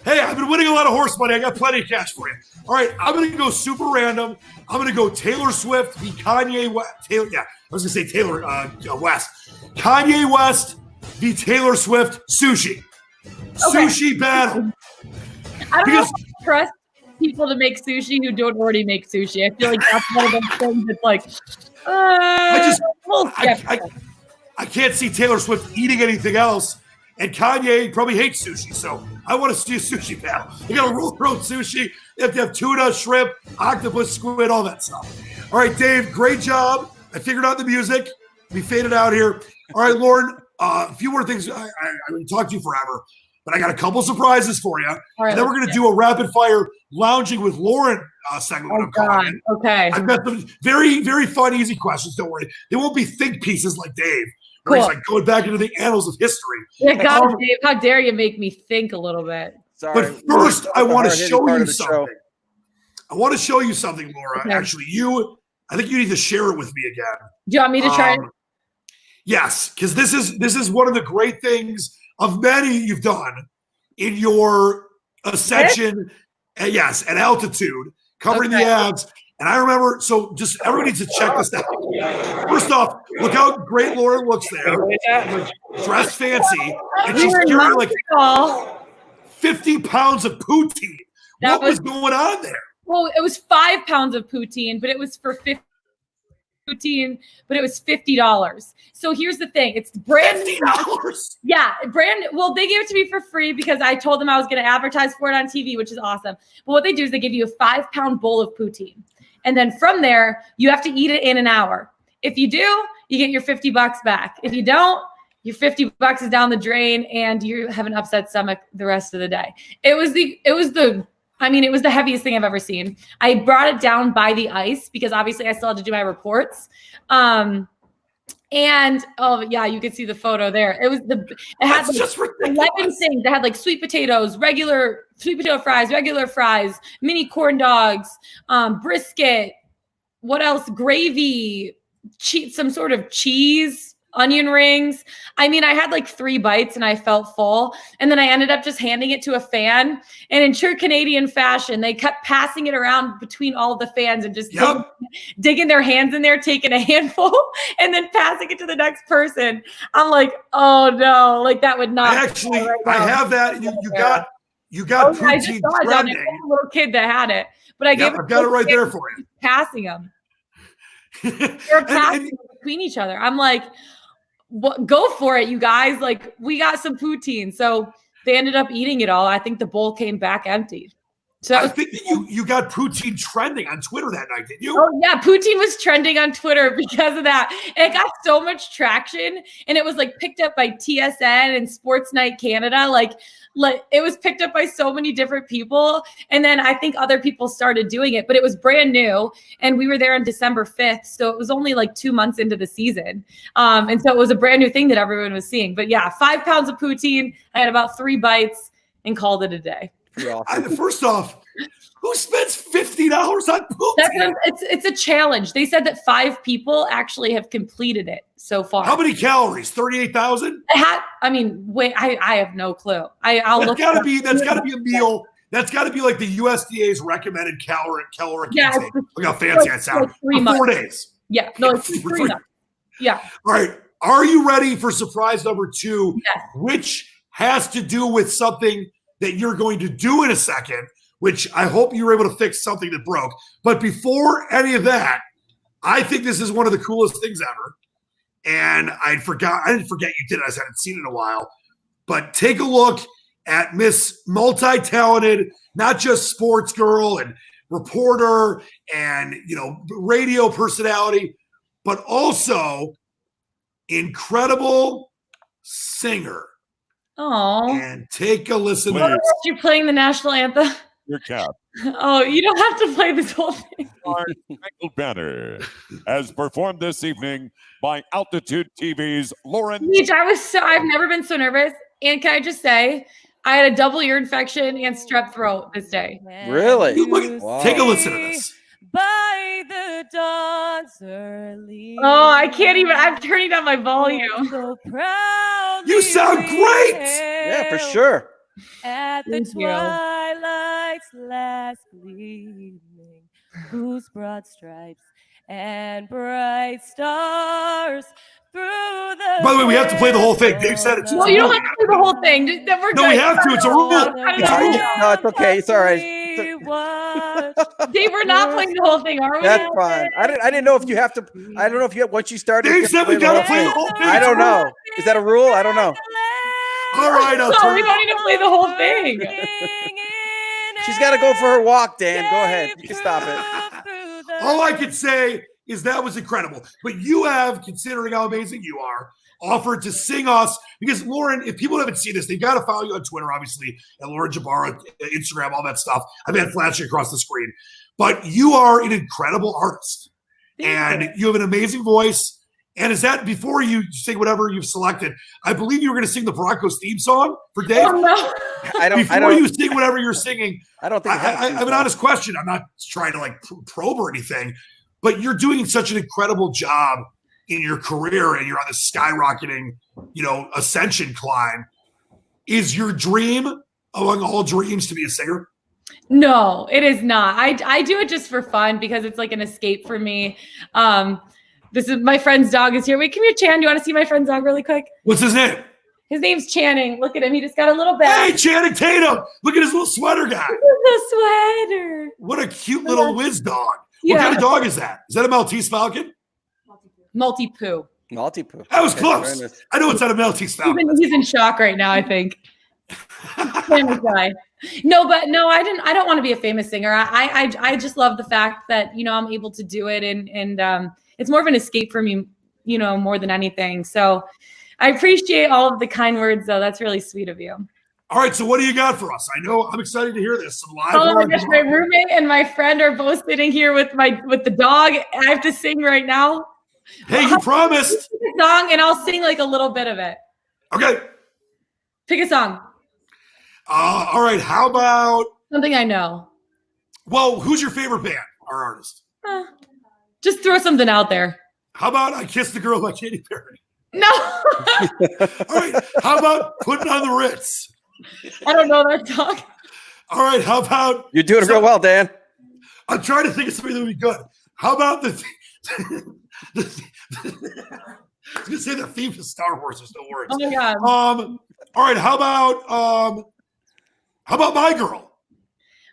Hey, I've been winning a lot of horse money. I got plenty of cash for you. All right, I'm going to go super random. I'm going to go Taylor Swift v. Kanye West. I was going to say Taylor West. Kanye West v. Taylor Swift sushi. Okay. Sushi battle. I don't know Because- if I trust people to make sushi who don't already make sushi. I feel like that's one of those things that's like, just- a little skeptical. I can't see Taylor Swift eating anything else. And Kanye probably hates sushi, so I want to see a sushi battle. You got to roll throat sushi. You have to have tuna, shrimp, octopus, squid, all that stuff. All right, Dave, great job. I figured out the music. We faded out here. All right, Lauren, a few more things. I would talk to you forever, but I got a couple surprises for you. All right, And then we're going to do a rapid fire lounging with Lauren segment. Oh I'm calling God. it. Okay. I've got some very, very fun, easy questions. Don't worry. They won't be think pieces like Dave. Where he's Cool. like going back into the annals of history. Yeah, God, Um, Dave, how dare you make me think a little bit? Sorry. But first, I want to Hard-hitting show part you of the show. something. I want to show you something, Laura. Okay. Actually, I think you need to share it with me again. Do you want me to try? Yes, because this is one of the great things of many you've done in your ascension. Yes, at altitude, covering the Okay. abs. And I remember, so just everyone needs to check this out. First off, look how great Laura looks there, dressed fancy, and she's We were in carrying like Montreal. 50 pounds of poutine. That What was going on there? Well, it was 5 pounds of poutine, but it was for $50. But it was $50. So here's the thing: it's brand new. $50. Yeah, well, they gave it to me for free because I told them I was going to advertise for it on TV, which is awesome. But what they do is they give you a 5-pound bowl of poutine. And then from there, you have to eat it in an hour. If you do, you get your $50 back. If you don't, your $50 is down the drain and you have an upset stomach the rest of the day. It was the heaviest thing I've ever seen. I brought it down by the ice because obviously I still had to do my reports. And oh yeah, you can see the photo there. It had That's just like ridiculous. 11 things. It had like sweet potatoes, regular sweet potato fries, regular fries, mini corn dogs, brisket. What else? Gravy, some sort of cheese, onion rings. I mean, I had like 3 bites and I felt full. And then I ended up just handing it to a fan. And in true Canadian fashion, they kept passing it around between all the fans and just digging their hands in there, taking a handful and then passing it to the next person. I'm like, oh no, like that would not. I have that. You got poutine trending. I had a little kid that had it, but I gave it. I've got it right there for you. Passing them. They're passing between each other. I'm like, what, go for it, you guys. Like, we got some poutine. So they ended up eating it all. I think the bowl came back empty. So I think that you got poutine trending on Twitter that night, didn't you? Oh yeah, poutine was trending on Twitter because of that. And it got so much traction, and it was like picked up by TSN and Sports Night Canada. Like it was picked up by so many different people. And then I think other people started doing it, but it was brand new. And we were there on December 5th. So it was only like 2 months into the season. And so it was a brand new thing that everyone was seeing. But yeah, 5 pounds of poutine. I had about 3 bites and called it a day. Awesome. First off, who spends $50 on poutine? It's a challenge. They said that 5 people actually have completed it so far. How many calories? 38,000? I mean, wait, I have no clue. I'll look. That's gotta be a meal. That's got to be like the USDA's recommended caloric intake. Look how fancy that sounds. Like 4 3 days. Yeah, no, it's 3 months. Yeah. All right. Are you ready for surprise number 2? Yes. Which has to do with something that you're going to do in a second, which I hope you were able to fix something that broke. But before any of that, I think this is one of the coolest things ever. And I didn't forget you did it. I hadn't seen it in a while. But take a look at Miss Multi-Talented, not just sports girl and reporter and, radio personality, but also incredible singer. Oh. And take a listen to this. You're playing the national anthem? Your cap. Oh, you don't have to play this whole thing. Our Spangled Banner, as performed this evening by Altitude TV's Lauren. Leach, I've never been so nervous. And can I just say, I had a double ear infection and strep throat this day. Really? Wow. Take a listen to this. By the dawn's early. Oh, I can't even. I'm turning down my volume. So proud. You sound great. Yeah, for sure. At the twilight's last gleaming, whose broad stripes and bright stars through the. By the way, we have to play the whole thing. Dave said it. No, you don't have to play the whole thing. We're no, we have to. It's a rule. No, it's okay. It's all right. Dave, we're not playing the whole thing, are we? That's fine. I didn't know if you have to. I don't know if you once you started. Dave said we gotta play the whole thing. I don't know. Is that a rule? I don't know. All right, we don't need to play the whole thing. She's got to go for her walk, Dan. Go ahead. You can stop it. All I can say is that was incredible. But you have, considering how amazing you are, offered to sing us, because Lauren, if people haven't seen this, they got to follow you on Twitter, obviously, and Lauren Jbara, Instagram, all that stuff. I've had flashing across the screen. But you are an incredible artist. And you have an amazing voice. And is that before you sing whatever you've selected? I believe you were going to sing the Broncos theme song for Dave. Oh, no. Before you sing whatever you're singing, I don't think I have an honest question. I'm not trying to probe or anything, but you're doing such an incredible job in your career, and you're on this skyrocketing, ascension climb. Is your dream among all dreams to be a singer? No, it is not. I do it just for fun because it's like an escape for me. This is my friend's dog is here. Wait, come here, Chan. Do you want to see my friend's dog really quick? What's his name? His name's Channing. Look at him. He just got a little bag. Hey, Channing Tatum. Look at his little sweater guy. The sweater. What a cute little whiz dog. Yeah. What kind of dog is that? Is that a Maltese Falcon? Multi-poo. Multi-poo. That was close. I know it's not a Maltese Falcon. He's in shock right now, I think. Famous guy. No, I don't want to be a famous singer. I just love the fact that, I'm able to do it and it's more of an escape for me, more than anything. So I appreciate all of the kind words, though. That's really sweet of you. All right. So what do you got for us? I'm excited to hear this. Some live. Oh my gosh, my roommate and my friend are both sitting here with the dog. I have to sing right now. Hey, you promised. Pick a song, and I'll sing like a little bit of it. Okay. Pick a song. All right. How about something I know? Well, who's your favorite band or artist? Just throw something out there. How about I Kissed the Girl by Katy Perry? No, All right. How about putting on the Ritz? I don't know that song. All right. How about You're doing real well, Dan. I'm trying to think of something that would be good. How about I was gonna say the theme to Star Wars. There's no words. Oh my God. All right. How about My Girl?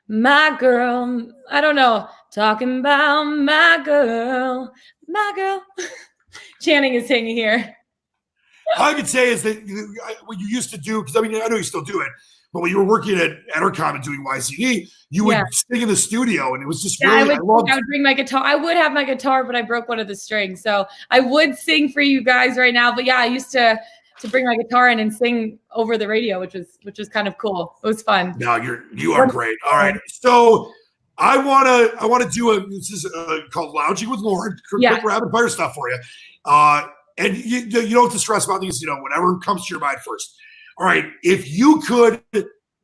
My girl. I don't know. Talking about my girl. My girl. Channing is singing here. All I could say is that what you used to do, because I mean, I know you still do it, but when you were working at Entercom and doing YCD, you would sing in the studio, and it was just really, I would bring my guitar. I would have my guitar, but I broke one of the strings. So I would sing for you guys right now. But yeah, I used to bring my guitar in and sing over the radio, which was kind of cool. It was fun. No, you are great. All right. So I wanna do this is called Lounging with Lauren. Quick rapid fire stuff for you. And you don't have to stress about these, whatever comes to your mind first. All right. If you could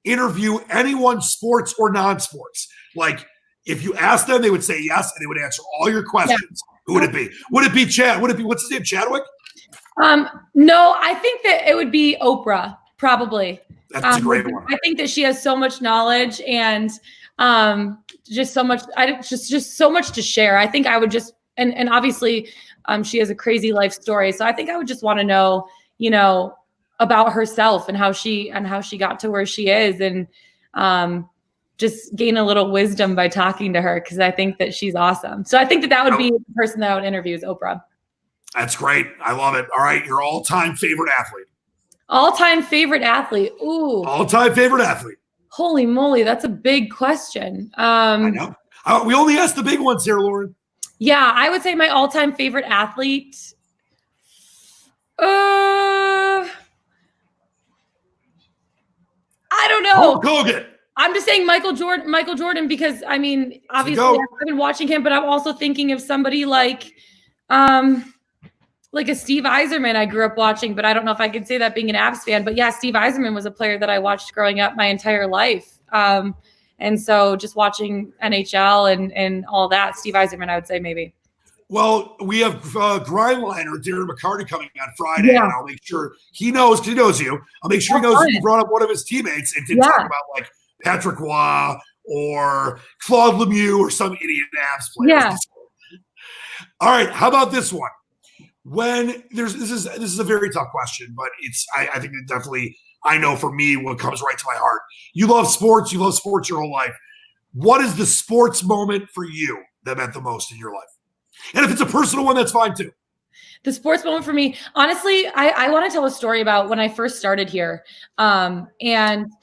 interview anyone, sports or non-sports, like if you asked them, they would say yes, and they would answer all your questions. Who would it be? Would it be Chad? Would it be, what's his name? Chadwick? No, I think that it would be Oprah, probably. That's a great one. I think that she has so much knowledge and just so much, just so much to share. I think I would just, and obviously she has a crazy life story. So I think I would just want to know, about herself and how she got to where she is, and just gain a little wisdom by talking to her, because I think that she's awesome. So I think that would be the person that I would interview is Oprah. That's great. I love it. All right. Your all-time favorite athlete. All-time favorite athlete. Ooh. All-time favorite athlete. Holy moly, that's a big question. I know. We only ask the big ones here, Lauren. Yeah, I would say my all-time favorite athlete. I don't know. Hulk Hogan. I'm just saying Michael Jordan, because I mean, obviously I've been watching him, but I'm also thinking of somebody like a Steve Yzerman I grew up watching, but I don't know if I could say that being an Avs fan. But yeah, Steve Yzerman was a player that I watched growing up my entire life. And so just watching NHL and all that, Steve Yzerman, I would say maybe. Well, we have Grindliner, Darren McCarty coming on Friday, and I'll make sure he knows, because he knows you. I'll make sure he knows you brought up one of his teammates and didn't talk about like Patrick Waugh or Claude Lemieux or some idiot Avs player. Yeah. All right, how about this one? When this is a very tough question, but I think it definitely, I know for me what comes right to my heart. You love sports your whole life. What is the sports moment for you that meant the most in your life? And if it's a personal one, that's fine too. The sports moment for me, honestly, I want to tell a story about when I first started here. And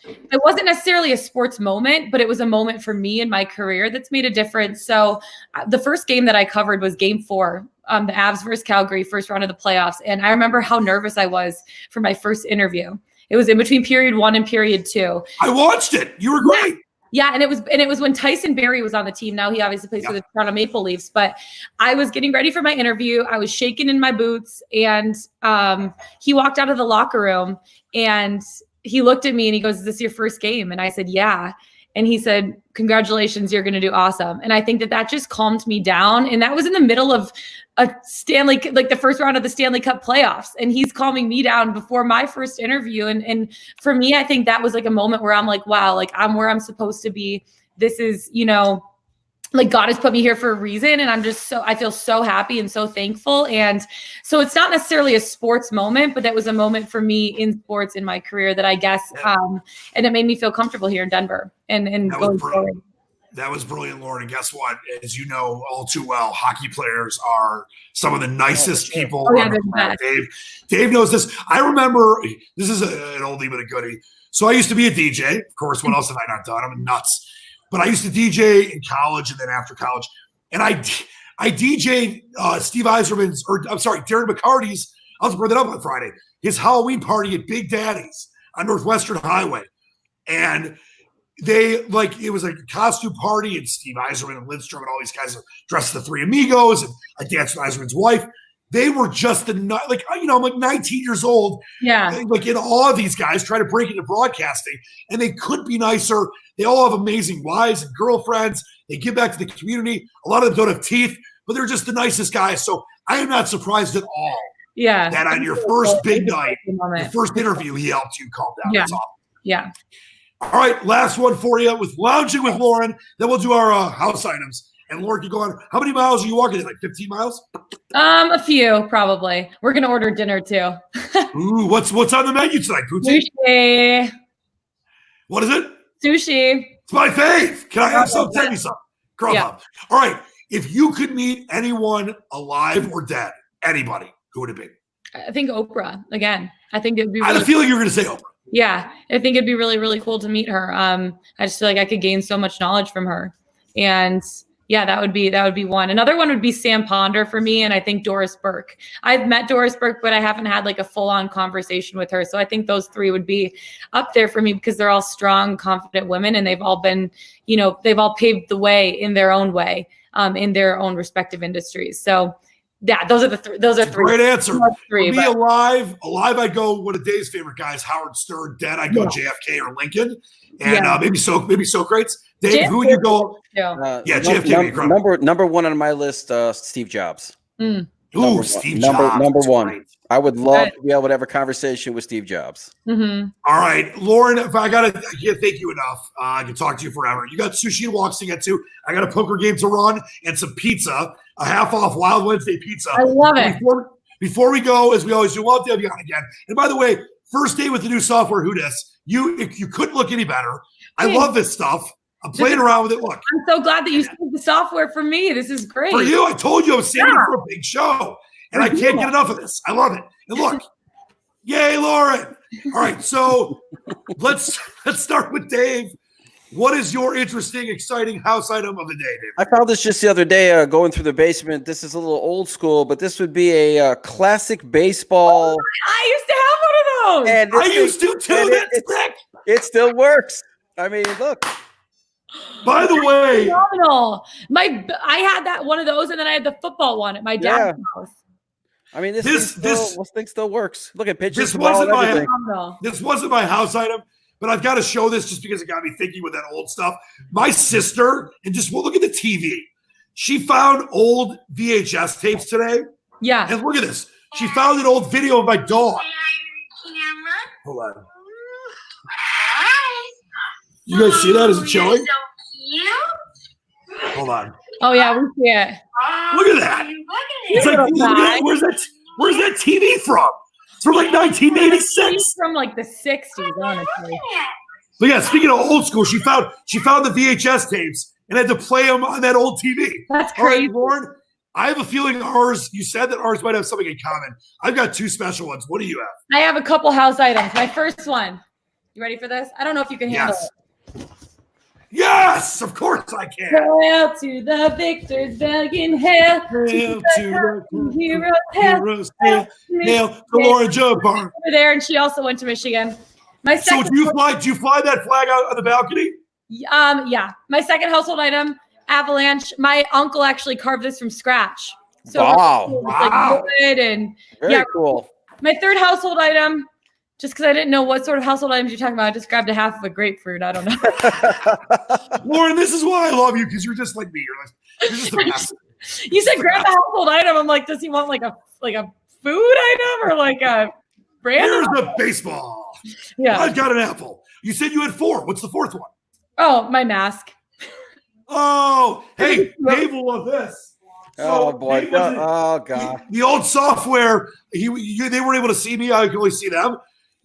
it wasn't necessarily a sports moment, but it was a moment for me in my career that's made a difference. So the first game that I covered was Game 4, the Avs versus Calgary, first round of the playoffs. And I remember how nervous I was for my first interview. It was in between period 1 and period 2. I watched it. You were great. Yeah, and it was when Tyson Barrie was on the team. Now he obviously plays for the Toronto Maple Leafs. But I was getting ready for my interview. I was shaking in my boots, and he walked out of the locker room, and he looked at me and he goes, "Is this your first game?" And I said, "Yeah." And he said, "Congratulations, you're going to do awesome." And I think that just calmed me down. And that was in the middle of a Stanley, like the first round of the Stanley Cup playoffs. And he's calming me down before my first interview. And for me, I think that was like a moment where I'm like, wow, like I'm where I'm supposed to be. This is, like God has put me here for a reason. And I feel so happy and so thankful. And so it's not necessarily a sports moment, but that was a moment for me in sports in my career that I guess, and it made me feel comfortable here in Denver and going forward. That was brilliant, Lauren. And guess what? As you know all too well, hockey players are some of the nicest people. Dave knows this. I remember, this is an oldie but a goodie. So I used to be a DJ. Of course, what else have I not done? I'm nuts. But I used to DJ in college and then after college. And I DJ'd Steve Yzerman's, Darren McCarty's, I'll just bring that up on Friday, his Halloween party at Big Daddy's on Northwestern Highway. And it was like a costume party, and Steve Yzerman and Lindstrom and all these guys are dressed as the Three Amigos, and I danced with Yzerman's wife. They were just I'm like 19 years old. Yeah. Like in awe of these guys trying to break into broadcasting, and they couldn't be nicer. They all have amazing wives and girlfriends. They give back to the community. A lot of them don't have teeth, but they're just the nicest guys. So I am not surprised at all Yeah. that on your first big It's a night, crazy moment. your first interview, he helped you calm down. Yeah. That's awesome. Yeah. All right, last one for you with Lounging with Lauren. Then we'll do our house items. And Lauren can go on. How many miles are you walking? Like 15 miles? A few probably. We're gonna order dinner too. Ooh, what's on the menu tonight? Poutine? Sushi. What is it? Sushi. It's my fave. Can I have some? Send me some. Girl Yeah. Pop. All right. If you could meet anyone alive or dead, anybody, who would it be? I think Oprah again. I think it'd be. I had a Really, feeling you were going to say Oprah. yeah, I think it'd be really, really cool to meet her. I just feel like I could gain so much knowledge from her, and yeah, that would be one. Another one would be Sam Ponder for me, and I think Doris Burke. I've met Doris Burke, but I haven't had like a full-on conversation with her. So I think those three would be up there for me because they're all strong, confident women, and they've all been, they've all paved the way in their own way, in their own respective industries. So yeah, those are the three. Those are three. Great answer. Three, For me, alive, I'd go one of Dave's favorite guys, Howard Stern. Dead, I'd go JFK or Lincoln, and maybe Socrates. Dave, JFK. who would you go? JFK. Number one on my list, Steve Jobs. Mm. Ooh, Steve Jobs. Number one. Great. I would love to be able to have a conversation with Steve Jobs. Mm-hmm. All right, Lauren, I can't thank you enough. I can talk to you forever. You got sushi and walks to get to. I got a poker game to run and some pizza, a half off Wild Wednesday pizza. I love it. Before we go, as we always do, we'll have to have you on again. And by the way, first day with the new software, Who Dis. You couldn't look any better. I love this stuff. I'm playing around with it. Look, I'm so glad that you saved the software for me. This is great. For you, I told you I was saving it for a big show. And I can't get enough of this. I love it. And look, yay, Lauren. All right, so let's start with Dave. What is your interesting, exciting house item of the day, Dave? I found this just the other day going through the basement. This is a little old school, but this would be a classic baseball. I used to have one of those. And I used to too. It still works. I mean, look. By the way, phenomenal. I had that one of those, and then I had the football one at my dad's house. I mean, this thing still works. Look at pitches. This wasn't my house item, but I've got to show this just because it got me thinking with that old stuff. My sister, and look at the TV. She found old VHS tapes today. Yeah. And look at this. She found an old video of my dog. Hold on. You guys see that? Is it showing? So cute. Hold on. Oh yeah, we see it. Look at that. It's like, where's that TV from? It's from like 1986. It's from like the 60s, honestly. But yeah, speaking of old school, she found the VHS tapes and had to play them on that old TV. That's crazy. All right, Lauren, I have a feeling you said that ours might have something in common. I've got two special ones. What do you have? I have a couple house items. My first one. You ready for this? I don't know if you can handle it. Yes, of course I can. Hail to the victors, valiant hail. Hail to the heroes, hail to Lauren Jbara. Over there, and she also went to Michigan. So do you fly that flag out on the balcony? Yeah. My second household item, avalanche. My uncle actually carved this from scratch. So wow. Like wood and very cool. My third household item, just because I didn't know what sort of household items you're talking about, I just grabbed a half of a grapefruit. I don't know. Lauren, this is why I love you, because you're just like me. You're just the best. You said grab a household item. I'm like, does he want like a food item or like a brand? Here's the baseball. Yeah. I've got an apple. You said you had 4. What's the fourth one? Oh, my mask. Oh, hey, Dave will love this. Oh boy! Oh god! The old software. They were able to see me. I could only see them.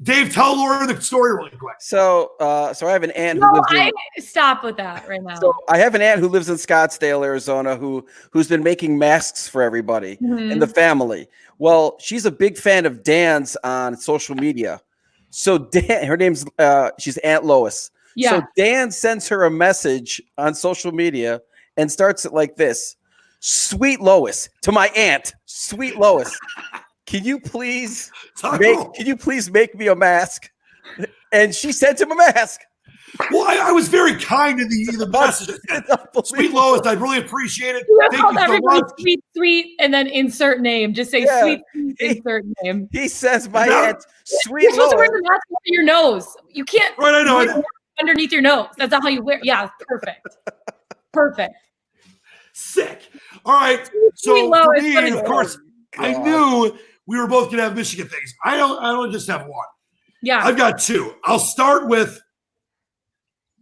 Dave, tell Laura the story really quick. So I have an aunt who lives stop with that right now. So I have an aunt who lives in Scottsdale, Arizona, who's been making masks for everybody in the family. Well, she's a big fan of Dan's on social media. So Dan, her name's she's Aunt Lois. Yeah. So Dan sends her a message on social media and starts it like this: "Sweet Lois, to my aunt, sweet Lois, can you please make me a mask?" And she sent him a mask. Well, I was very kind in the message. Sweet Lois, I really appreciate it. Thank you so much. Sweet, and then insert name. Just say sweet, insert name. He says my aunt, sweet You're supposed Lois. to wear the mask under your nose. You can't. Right, I know. Underneath your nose. That's not how you wear. Yeah, perfect. Perfect. Sick. All right. So for me, of course, I knew we were both gonna have Michigan things. I don't just have one. Yeah. I've got two. I'll start with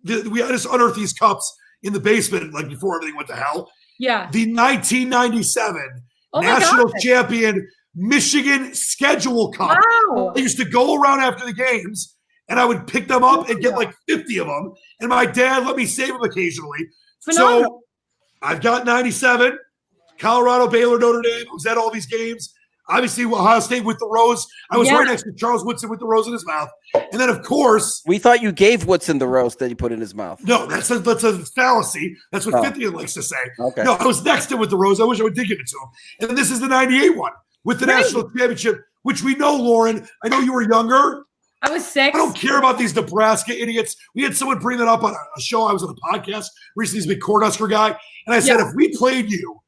we just unearthed these cups in the basement like before everything went to hell. Yeah. The 1997 Oh my national God. champion Michigan Schedule Cup. Wow. I used to go around after the games and I would pick them up and get like 50 of them. And my dad let me save them occasionally. Phenomenal. So I've got 97, Colorado, Baylor, Notre Dame. I was at all these games. Obviously, Ohio State with the rose. I was right next to Charles Woodson with the rose in his mouth. And then, of course, We thought you gave Woodson the roast that he put in his mouth. no, that's a fallacy. That's what 50 likes to say. Okay. No, I was next to him with the rose. I wish I would give it to him. And this is the 98 one with the national championship, which we know, Lauren. I know you were younger. I was 6. I don't care about these Nebraska idiots. We had someone bring that up on a show. I was on a podcast recently. He's a big Cornhusker guy. And I said, if we played you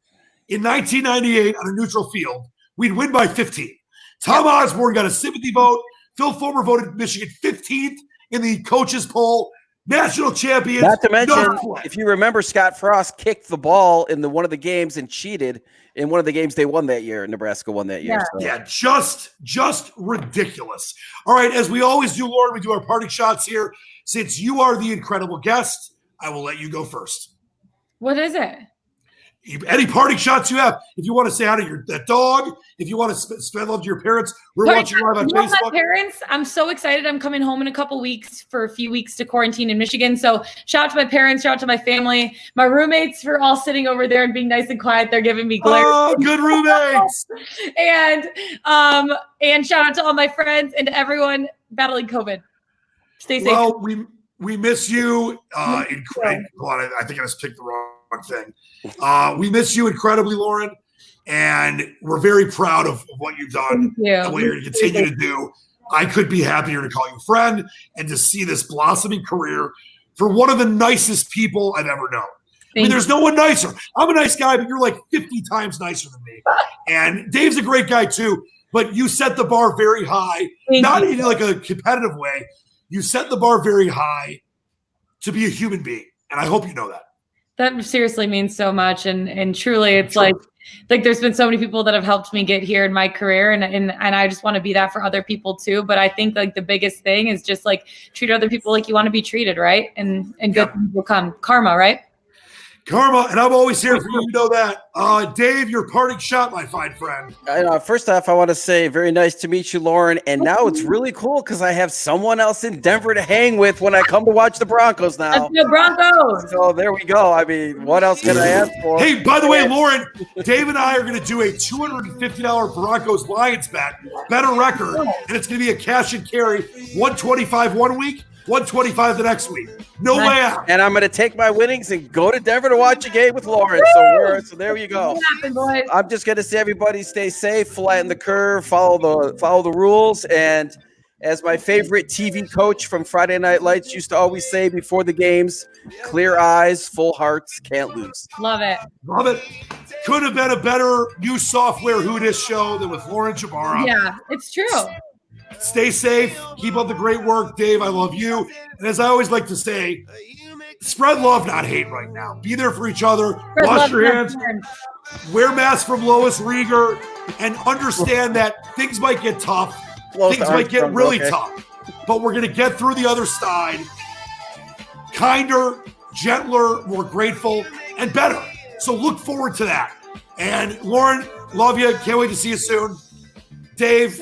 in 1998 on a neutral field, we'd win by 15. Tom Osborne got a sympathy vote. Phil Fulmer voted Michigan 15th in the coaches poll. National champions. Not to mention, no if you remember, Scott Frost kicked the ball in one of the games and cheated in one of the games they won that year. Nebraska won that year. Yeah. So. Yeah, just ridiculous. All right, as we always do, Lauren, we do our parting shots here. Since you are the incredible guest, I will let you go first. What is it? Any parting shots you have? If you want to say hi to that dog, if you want to spread love to your parents, we're watching live on My Facebook. parents, I'm so excited. I'm coming home in a couple weeks for a few weeks to quarantine in Michigan. So shout out to my parents, shout out to my family, my roommates for all sitting over there and being nice and quiet. They're giving me glare. Oh, good roommates. and shout out to all my friends and to everyone battling COVID. Stay safe. Well, we miss you. I think I just picked the wrong thing. We miss you incredibly, Lauren, and we're very proud of what you've done and what you're going to continue to do. I could be happier to call you friend and to see this blossoming career for one of the nicest people I've ever known. I mean, there's no one nicer. I'm a nice guy, but you're like 50 times nicer than me. And Dave's a great guy too, but you set the bar very high, not in like a competitive way. You set the bar very high to be a human being, and I hope you know that. That seriously means so much, and truly, it's like there's been so many people that have helped me get here in my career, and I just want to be that for other people too. But I think like the biggest thing is just like treat other people like you want to be treated, right? And good things will come. Karma, right? Karma, and I'm always here for you. You know that. Dave, your parting shot, my fine friend. First off, I want to say very nice to meet you, Lauren. And now it's really cool because I have someone else in Denver to hang with when I come to watch the Broncos now. The Broncos. So there we go. I mean, what else can I ask for? Hey, by the way, Lauren, Dave and I are going to do a $250 Broncos Lions better record, and it's going to be a cash and carry, 125 one week, 125 the next week. No way out. And I'm going to take my winnings and go to Denver to watch a game with Lauren. So there you go. I'm just going to say, everybody stay safe, flatten the curve, follow the rules. And as my favorite TV coach from Friday Night Lights used to always say before the games, clear eyes, full hearts, can't lose. Love it. Love it. Could have been a better new software Who Dis show than with Lauren Jbara. Yeah, it's true. Stay safe. Keep up the great work, Dave. I love you. And as I always like to say, spread love, not hate right now. Be there for each other. Wash your hands. Wear masks from Lois Rieger. And understand that things might get tough. Things might get really tough. But we're going to get through the other side. Kinder, gentler, more grateful, and better. So look forward to that. And Lauren, love you. Can't wait to see you soon. Dave,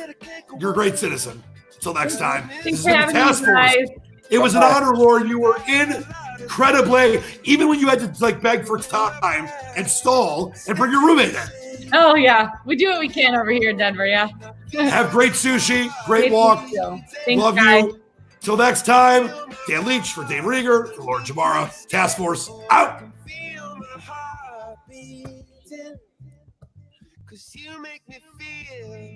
you're a great citizen. Until next time. Thanks for having me, guys. It was an honor, Lauren. You were incredibly, even when you had to like beg for time and stall and bring your roommate in. Oh yeah, we do what we can over here in Denver. Yeah. Have great sushi, great walk. Thanks, love guys. you. Till next time, Dan Leach for Dave Rieger, for Lauren Jbara, Task Force out.